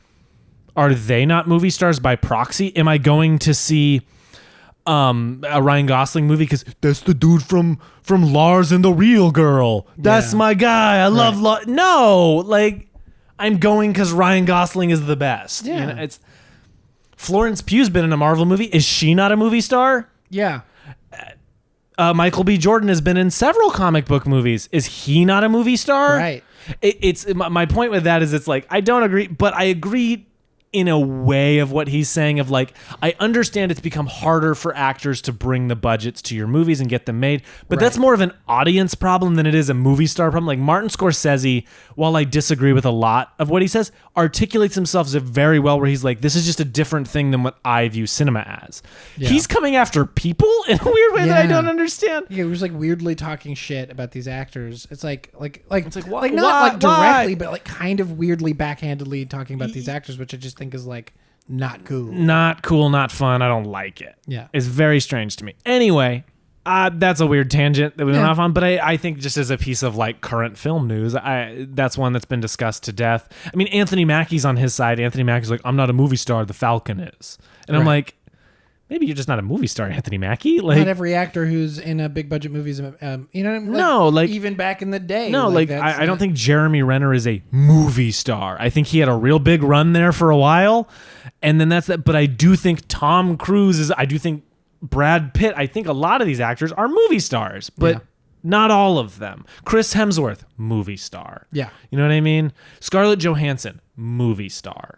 Are they not movie stars by proxy? Am I going to see a Ryan Gosling movie because that's the dude from Lars and the Real Girl? That's my guy. I love Lars. No, like I'm going because Ryan Gosling is the best. Yeah, you know, it's Florence Pugh's been in a Marvel movie. Is she not a movie star? Yeah. Michael B. Jordan has been in several comic book movies. Is he not a movie star? Right. It's my point with that is it's like I don't agree, but I agree in a way of what he's saying of like, I understand it's become harder for actors to bring the budgets to your movies and get them made, but that's more of an audience problem than it is a movie star problem. Like Martin Scorsese, while I disagree with a lot of what he says, articulates himself very well where he's like, this is just a different thing than what I view cinema as. Yeah. He's coming after people in a weird way that I don't understand. Yeah, he was like weirdly talking shit about these actors. It's like not directly, but like kind of weirdly backhandedly talking about these actors, which I just think is like not cool, not fun. I don't like it. Yeah, it's very strange to me. Anyway, that's a weird tangent that we went off on, but I think just as a piece of like current film news, that's one that's been discussed to death. I mean, Anthony Mackie's on his side. Anthony Mackie's like, I'm not a movie star, the Falcon is, and I'm like, maybe you're just not a movie star, Anthony Mackie. Like, not every actor who's in a big budget movie is, you know what I mean? Like even back in the day. No, I don't think Jeremy Renner is a movie star. I think he had a real big run there for a while, and then that's that. But I do think Tom Cruise is. I do think Brad Pitt. I think a lot of these actors are movie stars, but not all of them. Chris Hemsworth, movie star. Yeah, you know what I mean. Scarlett Johansson, movie star.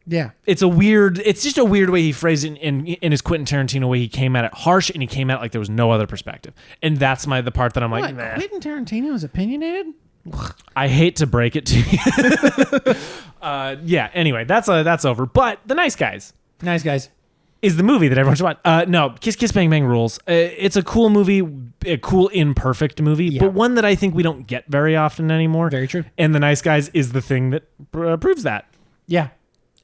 Yeah, it's just a weird way he phrased it in his Quentin Tarantino way. He came at it harsh and he came at it like there was no other perspective. And that's the part that I'm like, nah. Quentin Tarantino is opinionated? I hate to break it to you. Anyway, that's over. But The Nice Guys. Nice Guys is the movie that everyone should watch. No, Kiss Kiss Bang Bang rules. It's a cool movie, a cool imperfect movie, but one that I think we don't get very often anymore. Very true. And The Nice Guys is the thing that proves that. Yeah.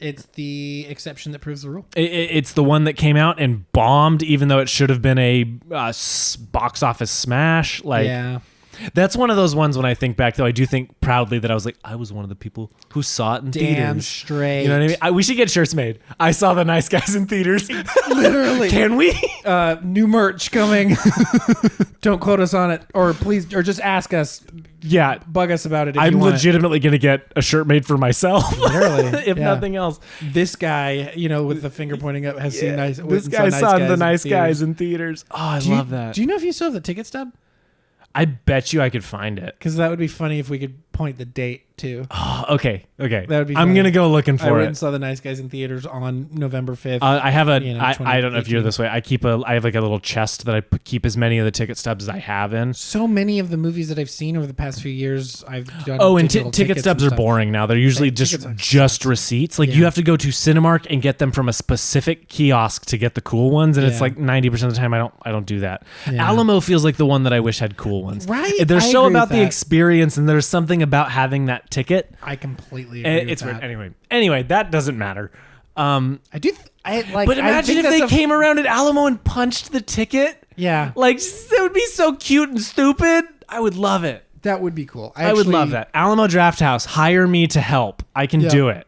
It's the exception that proves the rule. It's the one that came out and bombed, even though it should have been a box office smash. That's one of those ones when I think back, though, I do think proudly that I was like, I was one of the people who saw it in theaters. Damn straight. You know what I mean? We should get shirts made. I saw The Nice Guys in theaters. Literally. Can we? New merch coming. Don't quote us on it. Or please, or just ask us. Yeah. Bug us about it if I'm you want legitimately going to get a shirt made for myself. Literally. if nothing else. This guy, with the finger pointing up, has seen nice. This guy saw The Nice Guys in theaters. Oh, I love that. Do you know if you still have the ticket stub? I bet you I could find it. Because that would be funny if we could point the date too. Oh, okay. That would be. I'm gonna go looking for it. I went and saw The Nice Guys in theaters on November 5th. I have I don't know if you're this way. I have like a little chest that I keep as many of the ticket stubs as I have in. So many of the movies that I've seen over the past few years, I've done. Oh, and ticket stubs are boring now. They're usually just receipts. Like you have to go to Cinemark and get them from a specific kiosk to get the cool ones, and it's like 90% of the time I don't do that. Yeah. Alamo feels like the one that I wish had cool ones. Right. They're so about the experience, and there's something about having that ticket. I completely agree with it's that. Weird. Anyway, that doesn't matter. I do. But imagine if they came around at Alamo and punched the ticket. Yeah. Like, it would be so cute and stupid. I would love it. That would be cool. I would love that. Alamo Drafthouse, hire me to help. I can do it.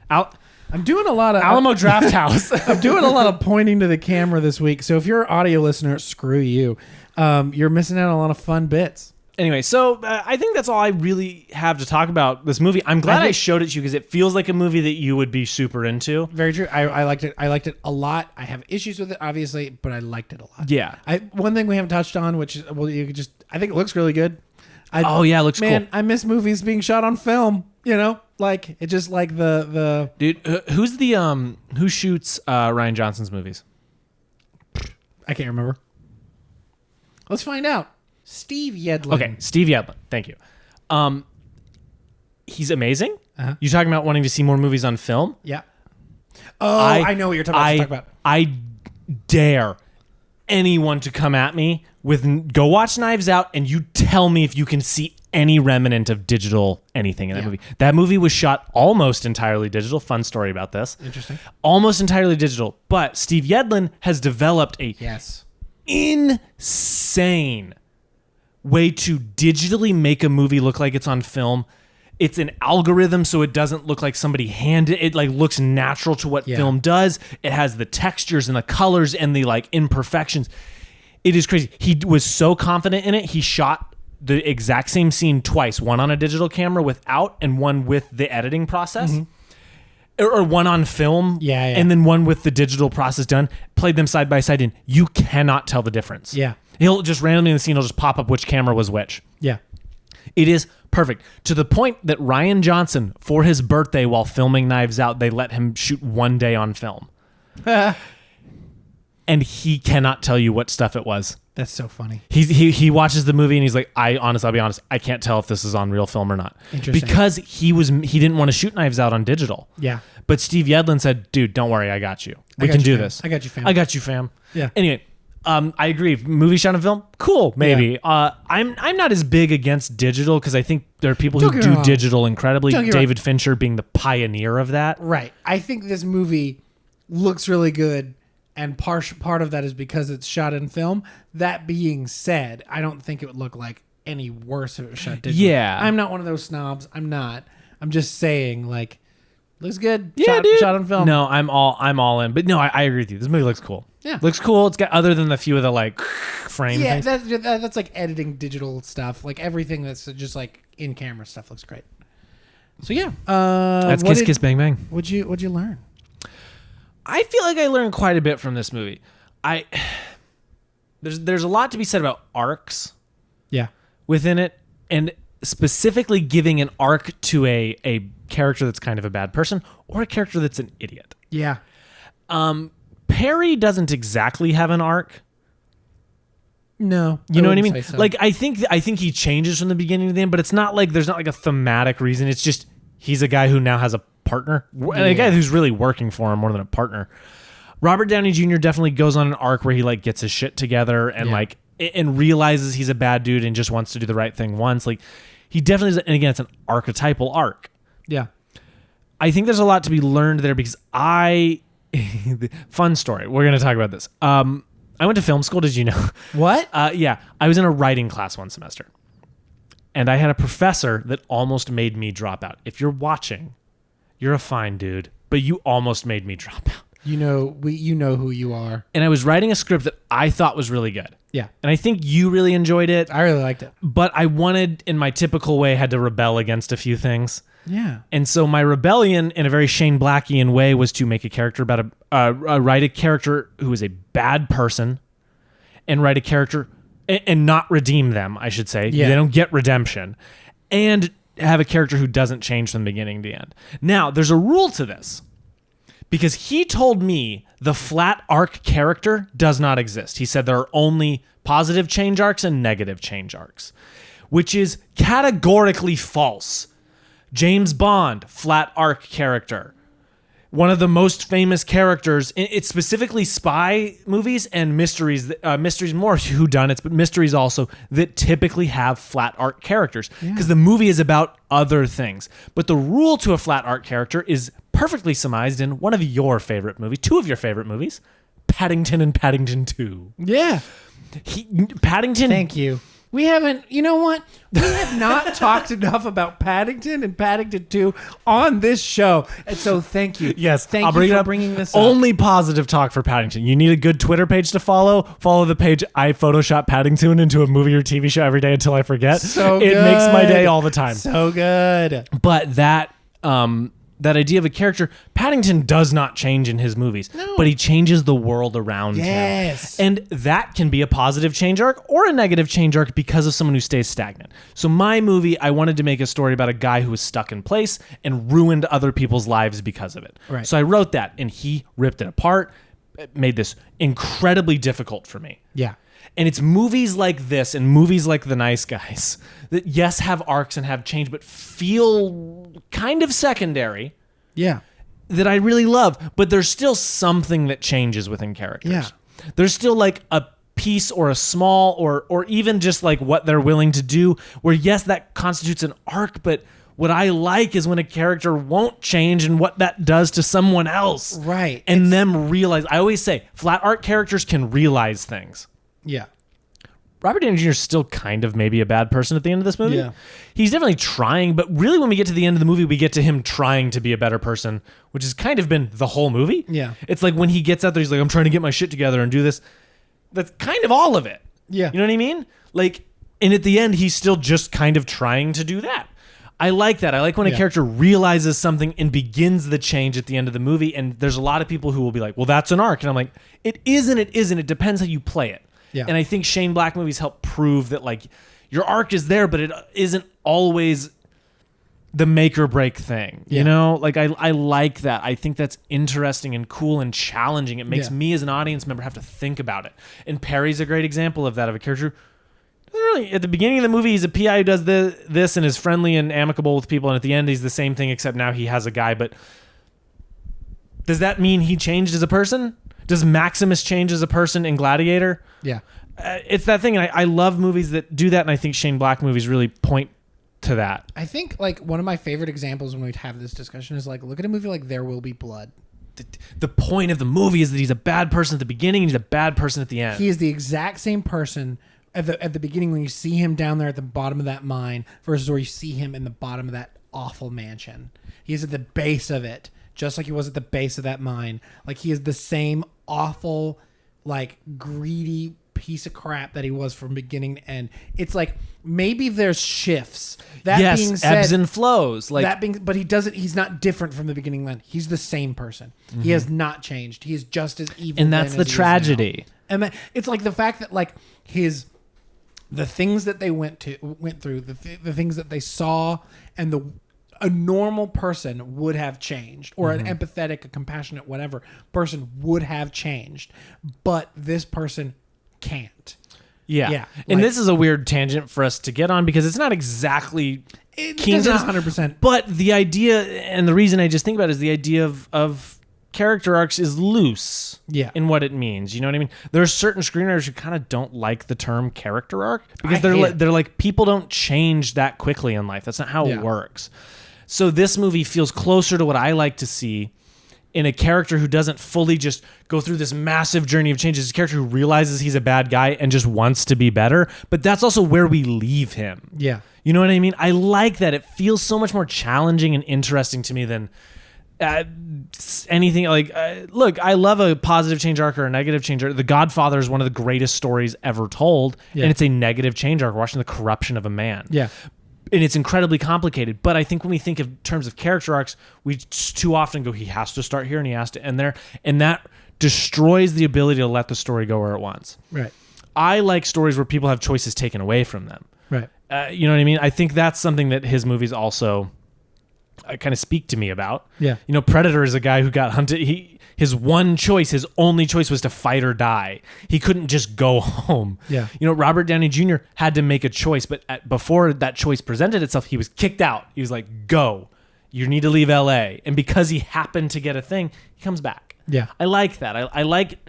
I'm doing a lot of Alamo Drafthouse. I'm doing a lot of pointing to the camera this week. So if you're an audio listener, screw you. You're missing out on a lot of fun bits. Anyway, so I think that's all I really have to talk about this movie. I'm glad I showed it to you because it feels like a movie that you would be super into. Very true. I liked it. I liked it a lot. I have issues with it, obviously, but I liked it a lot. Yeah. One thing we haven't touched on, which is, well, you could just, I think it looks really good. It looks cool. Man, I miss movies being shot on film. You know, like it just like the dude. Who shoots Rian Johnson's movies? I can't remember. Let's find out. Steve Yedlin. Okay, Steve Yedlin. Thank you. He's amazing. You talking about wanting to see more movies on film? Yeah. Oh, I know what you're talking about. I dare anyone to come at me with go watch Knives Out and you tell me if you can see any remnant of digital anything in that movie. That movie was shot almost entirely digital. Fun story about this. Interesting. Almost entirely digital, but Steve Yedlin has developed a insane way to digitally make a movie look like it's on film. It's an algorithm, so it doesn't look like somebody handed it. Like looks natural to what film does. It has the textures and the colors and the like imperfections. It is crazy. He was so confident in it. He shot the exact same scene twice, one on a digital camera without and one with the editing process. Or one on film, and then one with the digital process done. Played them side by side, and you cannot tell the difference. Yeah. He'll just randomly in the scene, he'll just pop up which camera was which. Yeah. It is perfect. To the point that Rian Johnson, for his birthday while filming Knives Out, they let him shoot one day on film. And he cannot tell you what stuff it was. That's so funny. He watches the movie and he's like, I'll be honest, I can't tell if this is on real film or not. Interesting. Because he didn't want to shoot Knives Out on digital. Yeah. But Steve Yedlin said, dude, don't worry, I got you. We can do this. I got you, fam. I got you, fam. Yeah. Anyway, I agree. Movie shot on film, cool, maybe. Yeah. I'm not as big against digital because I think there are people who do digital incredibly. David Fincher being the pioneer of that. Right. I think this movie looks really good. And part of that is because it's shot in film. That being said, I don't think it would look like any worse if it was shot digitally. Yeah. I'm not one of those snobs. I'm not. I'm just saying, like, looks good. Yeah, dude. Shot on film. No, I'm all in. But no, I agree with you. This movie looks cool. Yeah. Looks cool. It's got, other than the few of the, like, frame things. That's like editing digital stuff. Like, everything that's just, like, in-camera stuff looks great. So, yeah. That's Kiss Kiss Bang Bang. What'd you learn? I feel like I learned quite a bit from this movie. There's a lot to be said about arcs. Yeah. Within it, and specifically giving an arc to a character that's kind of a bad person or a character that's an idiot. Yeah. Perry doesn't exactly have an arc. No. You know what I mean? So. Like I think he changes from the beginning to the end, but it's not like there's not like a thematic reason. It's just he's a guy who now has a partner, and a guy who's really working for him more than a partner. Robert Downey Jr. definitely goes on an arc where he like gets his shit together and like and realizes he's a bad dude and just wants to do the right thing once. Like he definitely is, and again, it's an archetypal arc. Yeah. I think there's a lot to be learned there because fun story. We're going to talk about this. I went to film school. Did you know? What? Yeah. I was in a writing class one semester and I had a professor that almost made me drop out. If you're watching, you're a fine dude, but you almost made me drop out. You know who you are. And I was writing a script that I thought was really good. Yeah. And I think you really enjoyed it. I really liked it. But I wanted, in my typical way, had to rebel against a few things. Yeah. And so my rebellion, in a very Shane Blackian way, was to make a character about write a character who is a bad person and write a character and not redeem them, I should say. Yeah. They don't get redemption. And have a character who doesn't change from the beginning to the end. Now, there's a rule to this. Because he told me the flat arc character does not exist. He said there are only positive change arcs and negative change arcs, which is categorically false. James Bond, flat arc character. One of the most famous characters, it's specifically spy movies and mysteries more whodunits, but mysteries also that typically have flat arc characters because the movie is about other things. But the rule to a flat arc character is perfectly surmised in one of your favorite movies, two of your favorite movies, Paddington and Paddington 2. Yeah. Paddington. Thank you. We haven't, you know what? We have not talked enough about Paddington and Paddington 2 on this show. And so thank you. Yes. Thank you for bringing this up. Only positive talk for Paddington. You need a good Twitter page to follow. Follow the page I Photoshop Paddington into a movie or TV show every day until I forget. So it good. makes my day all the time. So good. But that idea of a character, Paddington does not change in his movies, but he changes the world around him. And that can be a positive change arc or a negative change arc because of someone who stays stagnant. So my movie, I wanted to make a story about a guy who was stuck in place and ruined other people's lives because of it. Right. So I wrote that, and he ripped it apart, made this incredibly difficult for me. Yeah. And it's movies like this and movies like The Nice Guys that, yes, have arcs and have change, but feel kind of secondary. Yeah. That I really love. But there's still something that changes within characters. Yeah. There's still like a piece or a small or even just like what they're willing to do where, yes, that constitutes an arc, but what I like is when a character won't change and what that does to someone else. Right. And them realize. I always say flat art characters can realize things. Yeah. Robert Downey Jr. is still kind of maybe a bad person at the end of this movie. Yeah. He's definitely trying, but really when we get to the end of the movie, we get to him trying to be a better person, which has kind of been the whole movie. Yeah. It's like when he gets out there, he's like, I'm trying to get my shit together and do this. That's kind of all of it. Yeah. You know what I mean? Like, and at the end, he's still just kind of trying to do that. I like that. I like when a character realizes something and begins the change at the end of the movie. And there's a lot of people who will be like, well, that's an arc. And I'm like, it isn't. It depends how you play it. Yeah. And I think Shane Black movies help prove that like your arc is there, but it isn't always the make or break thing. You know, like I like that. I think that's interesting and cool and challenging. It makes me as an audience member have to think about it. And Perry's a great example of that, of a character who doesn't really, at the beginning of the movie, he's a PI who does this and is friendly and amicable with people. And at the end, he's the same thing, except now he has a guy. But does that mean he changed as a person? Does Maximus change as a person in Gladiator? Yeah. It's that thing. And I love movies that do that. And I think Shane Black movies really point to that. I think like one of my favorite examples when we have this discussion is like, look at a movie like There Will Be Blood. The point of the movie is that he's a bad person at the beginning and he's a bad person at the end. He is the exact same person at the beginning when you see him down there at the bottom of that mine versus where you see him in the bottom of that awful mansion. He is at the base of it, just like he was at the base of that mine. Like he is the same awful, like greedy piece of crap that he was from beginning to end. It's like maybe there's shifts. That being said, ebbs and flows. Like that being, but he's not different from the beginning to end. He's the same person. Mm-hmm. He has not changed. He is just as evil. And that's the tragedy. And it's like the fact that like the things that they went through, the things that they saw, and a normal person would have changed, or an empathetic, a compassionate, whatever person would have changed, but this person can't. Yeah. And this is a weird tangent for us to get on because it's not exactly Keen's 100%. But the idea, and the reason I just think about it is the idea of character arcs is loose in what it means. You know what I mean? There are certain screenwriters who kind of don't like the term character arc because they're like, people don't change that quickly in life. That's not how it works. So this movie feels closer to what I like to see in a character who doesn't fully just go through this massive journey of change. It's a character who realizes he's a bad guy and just wants to be better. But that's also where we leave him. Yeah. You know what I mean? I like that. It feels so much more challenging and interesting to me than anything like look, I love a positive change arc or a negative change arc. The Godfather is one of the greatest stories ever told, and it's a negative change arc, watching the corruption of a man. Yeah. And it's incredibly complicated. But I think when we think of terms of character arcs, we too often go, he has to start here and he has to end there. And that destroys the ability to let the story go where it wants. Right. I like stories where people have choices taken away from them. Right. You know what I mean? I think that's something that his movies also kind of speak to me about. Yeah. You know, Predator is a guy who got hunted. His one choice, his only choice was to fight or die. He couldn't just go home. Yeah. You know, Robert Downey Jr. had to make a choice, but before that choice presented itself, he was kicked out. He was like, go. You need to leave LA. And because he happened to get a thing, he comes back. Yeah. I like that. I like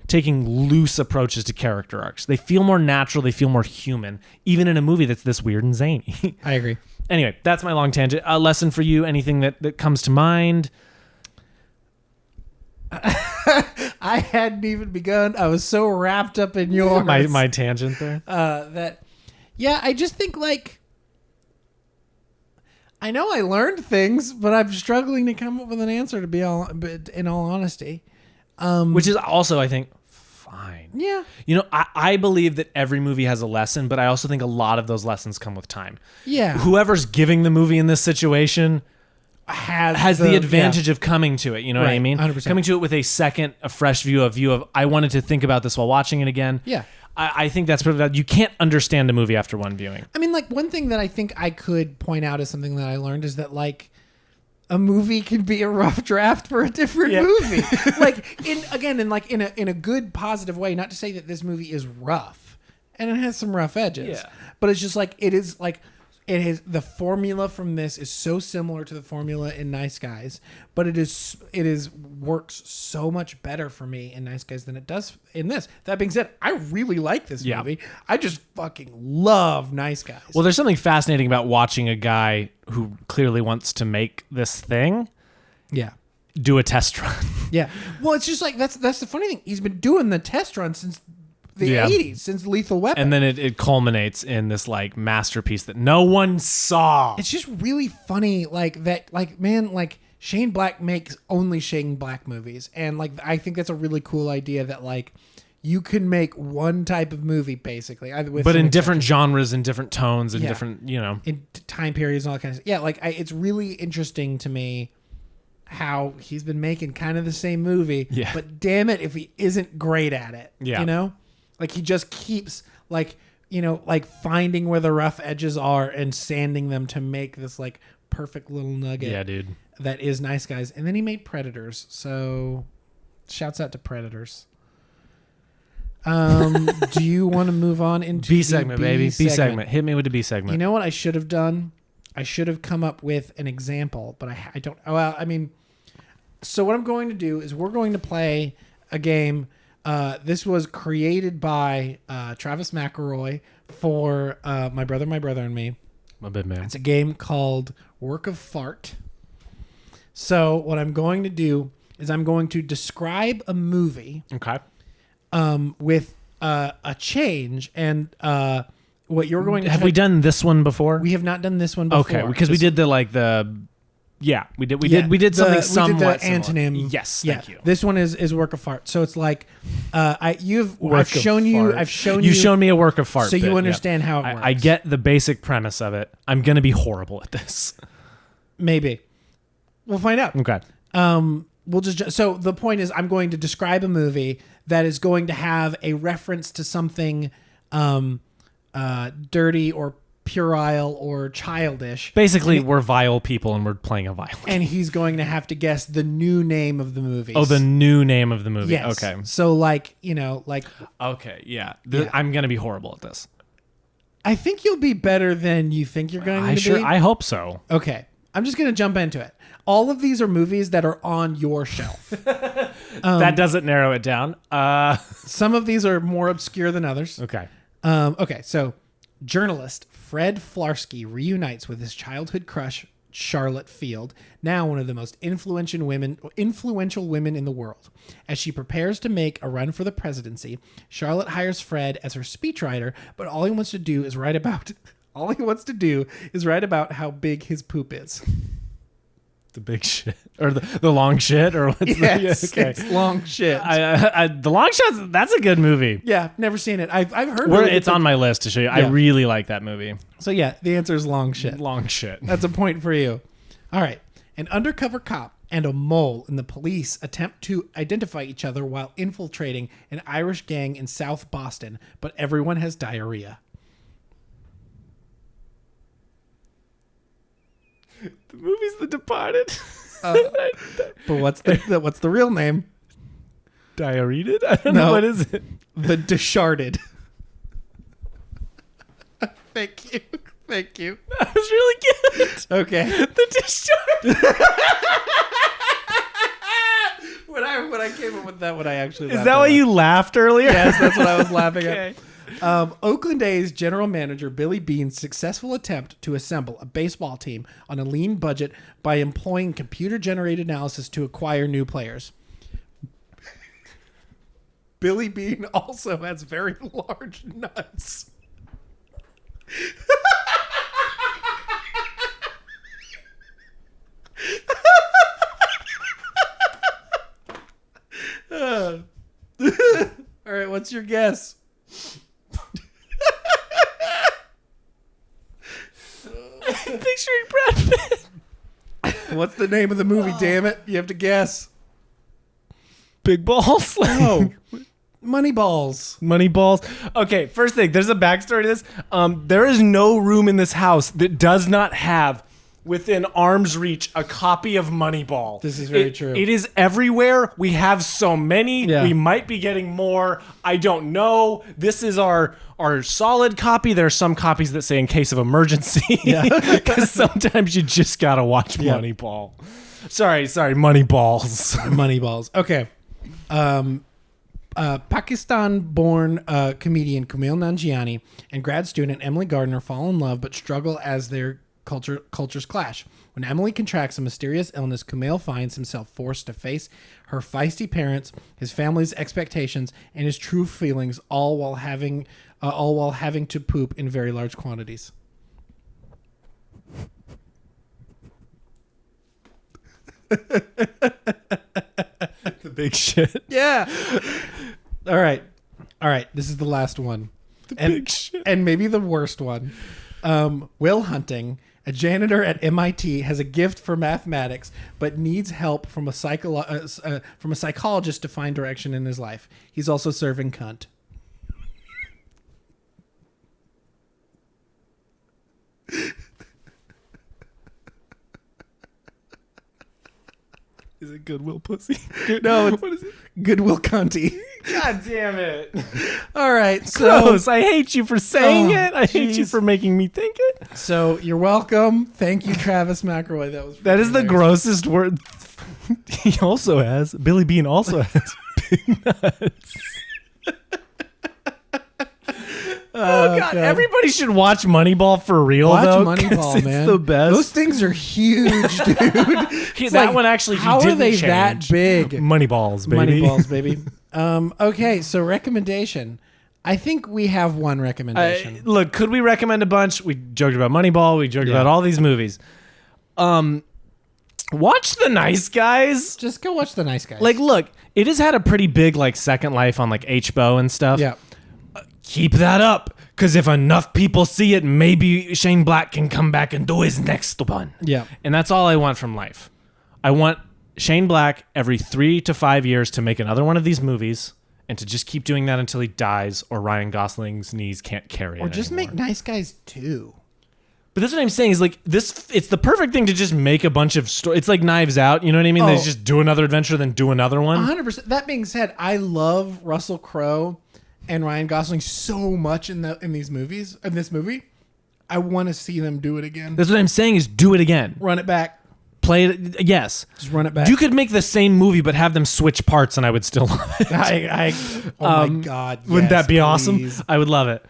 taking loose approaches to character arcs. They feel more natural. They feel more human, even in a movie that's this weird and zany. I agree. Anyway, that's my long tangent. A lesson for you, anything that comes to mind? I hadn't even begun. I was so wrapped up in yours. My tangent there. I just think like, I know I learned things, but I'm struggling to come up with an answer in all honesty. Which is also, I think, fine. Yeah. I believe that every movie has a lesson, but I also think a lot of those lessons come with time. Yeah. Whoever's giving the movie in this situation has the advantage of coming to it. You know what I mean? 100%. Coming to it with a fresh view of, I wanted to think about this while watching it again. Yeah. I think that's you can't understand a movie after one viewing. I mean, like, one thing that I think I could point out as something that I learned is that, like, a movie can be a rough draft for a different movie. Like, in a good, positive way. Not to say that this movie is rough, and it has some rough edges. Yeah. But it's just like, it is like, the formula from this is so similar to the formula in Nice Guys, but it is works so much better for me in Nice Guys than it does in this. That being said, I really like this movie. I just fucking love Nice Guys. Well, there's something fascinating about watching a guy who clearly wants to make this thing do a test run. Yeah. Well, it's just like, that's the funny thing. He's been doing the test run since the 80s, since Lethal Weapon. And then it culminates in this like masterpiece that no one saw. It's just really funny, like that, like, man, like, Shane Black makes only Shane Black movies. And like, I think that's a really cool idea that like, you can make one type of movie basically, but in different genres and different tones and different, in time periods and all that kind of stuff. Yeah. Like, it's really interesting to me how he's been making kind of the same movie, but damn it if he isn't great at it. Like, he just keeps like finding where the rough edges are and sanding them to make this like perfect little nugget. Yeah, dude. That is Nice Guys. And then he made Predators. So shouts out to Predators. Do you want to move on into B segment, baby? B segment. Hit me with the B segment. You know what I should have done? I should have come up with an example, but I don't. Well, I mean, so what I'm going to do is we're going to play a game. This was created by Travis McElroy for My Brother, and Me. My bad man. It's a game called Work of Fart. So what I'm going to do is I'm going to describe a movie. Okay. With a change, and what you're going to have we done this one before? We have not done this one before. Okay, because we did we did something somewhat the antonym. Similar. Yes, thank you. This one is Work of Fart. So it's like I've shown you've shown me a work of fart, so you understand how it works. I get the basic premise of it. I'm gonna be horrible at this. Maybe we'll find out. Okay. So the point is, I'm going to describe a movie that is going to have a reference to something dirty or puerile or childish. Basically, we're vile people and we're playing a violin. And he's going to have to guess the new name of the movie. Oh, the new name of the movie. Yes. Okay. So like. Okay, yeah. I'm going to be horrible at this. I think you'll be better than you think you're going to be. I hope so. Okay. I'm just going to jump into it. All of these are movies that are on your shelf. That doesn't narrow it down. Some of these are more obscure than others. Okay. Okay, so journalist Fred Flarsky reunites with his childhood crush, Charlotte Field, now one of the most influential women in the world. As she prepares to make a run for the presidency, Charlotte hires Fred as her speechwriter, but all he wants to do is write about how big his poop is. The big shit or the long shit or what's it's long shit. The long shot. That's a good movie. Yeah, never seen it. I've heard. It's on my list to show you. Yeah. I really like that movie. So yeah, the answer is long shit. Long shit. That's a point for you. All right, an undercover cop and a mole in the police attempt to identify each other while infiltrating an Irish gang in South Boston, but everyone has diarrhea. The movie's The Departed. But what's the real name? Diarrheated? I don't know. What is it? The Descharded. Thank you. That was really good. Okay. The Descharded. When I came up with that one, I actually laughed. Is that why you laughed earlier? Yes, that's what I was laughing at. Oakland A's general manager Billy Beane's successful attempt to assemble a baseball team on a lean budget by employing computer-generated analysis to acquire new players. Billy Bean also has very large nuts. All right, what's your guess? Picturing Brad Pitt. What's the name of the movie, damn it? You have to guess. Big Balls? No. Moneyballs. Moneyballs. Okay, first thing, there's a backstory to this. There is no room in this house that does not have, within arm's reach, a copy of Moneyball. This is very true. It is everywhere. We have so many. Yeah. We might be getting more. I don't know. This is our solid copy. There are some copies that say in case of emergency. Yeah. Because sometimes you just gotta watch Moneyball. Sorry, Moneyballs. Moneyballs. Okay. Pakistan-born comedian Kumail Nanjiani and grad student Emily Gardner fall in love but struggle as their cultures clash. When Emily contracts a mysterious illness, Kumail finds himself forced to face her feisty parents, his family's expectations, and his true feelings, all while having to poop in very large quantities. The big shit. Yeah. All right. This is the last one. Big shit. And maybe the worst one. Will Hunting, a janitor at MIT, has a gift for mathematics, but needs help from a psychologist to find direction in his life. He's also serving cunt. Is it Goodwill Pussy? No, what is it? Goodwill Cunty. God damn it. All right. So, Gross. I hate you for saying it. I hate you for making me think it. So you're welcome. Thank you, Travis McElroy. That is the grossest word. He also has. Billy Bean also has big nuts. Oh, God. Everybody should watch Moneyball for real, though. Watch Moneyball, man. It's the best. Those things are huge, dude. That one actually, how he are they change. that big? Moneyballs, baby. Moneyballs, baby. Okay, so recommendation. I think we have one recommendation. Look, could we recommend a bunch? We joked about Moneyball. We joked about all these movies. Watch The Nice Guys. Just go watch The Nice Guys. Like, look, it has had a pretty big second life on HBO and stuff. Yeah. Keep that up, because if enough people see it, maybe Shane Black can come back and do his next one. Yeah. And that's all I want from life. I want Shane Black every 3 to 5 years to make another one of these movies and to just keep doing that until he dies or Ryan Gosling's knees can't carry it Or just anymore. make Nice Guys 2. But that's what I'm saying is this. It's the perfect thing to just make a bunch of stories. It's like Knives Out. You know what I mean? They just do another adventure, then do another one. 100%. That being said, I love Russell Crowe and Ryan Gosling so much in these movies. In this movie, I want to see them do it again. That's what I'm saying is do it again. Run it back. Play it. Yes. Just run it back. You could make the same movie, but have them switch parts, and I would still love it. Oh my God. Wouldn't that be please. awesome? I would love it.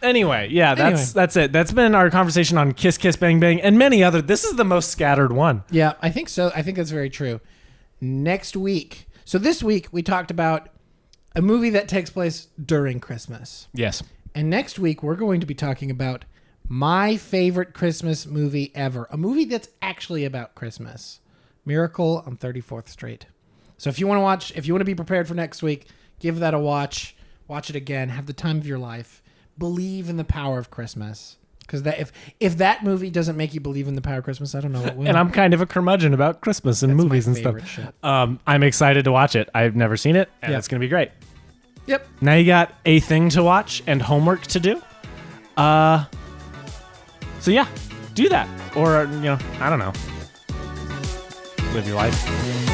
Anyway, yeah, that's it. That's been our conversation on Kiss Kiss Bang Bang and many other. This is the most scattered one. Yeah, I think so. I think that's very true. Next week. So this week we talked about a movie that takes place during Christmas. Yes. And next week we're going to be talking about my favorite Christmas movie ever. A movie that's actually about Christmas. Miracle on 34th Street. So if you want to be prepared for next week, give that a watch. Watch it again. Have the time of your life. Believe in the power of Christmas. Because if that movie doesn't make you believe in the power of Christmas, I don't know what will. And I'm kind of a curmudgeon about Christmas and movies and stuff. Shit. I'm excited to watch it. I've never seen it, and it's going to be great. Yep. Now you got a thing to watch and homework to do. So yeah, do that. Or, I don't know. Live your life.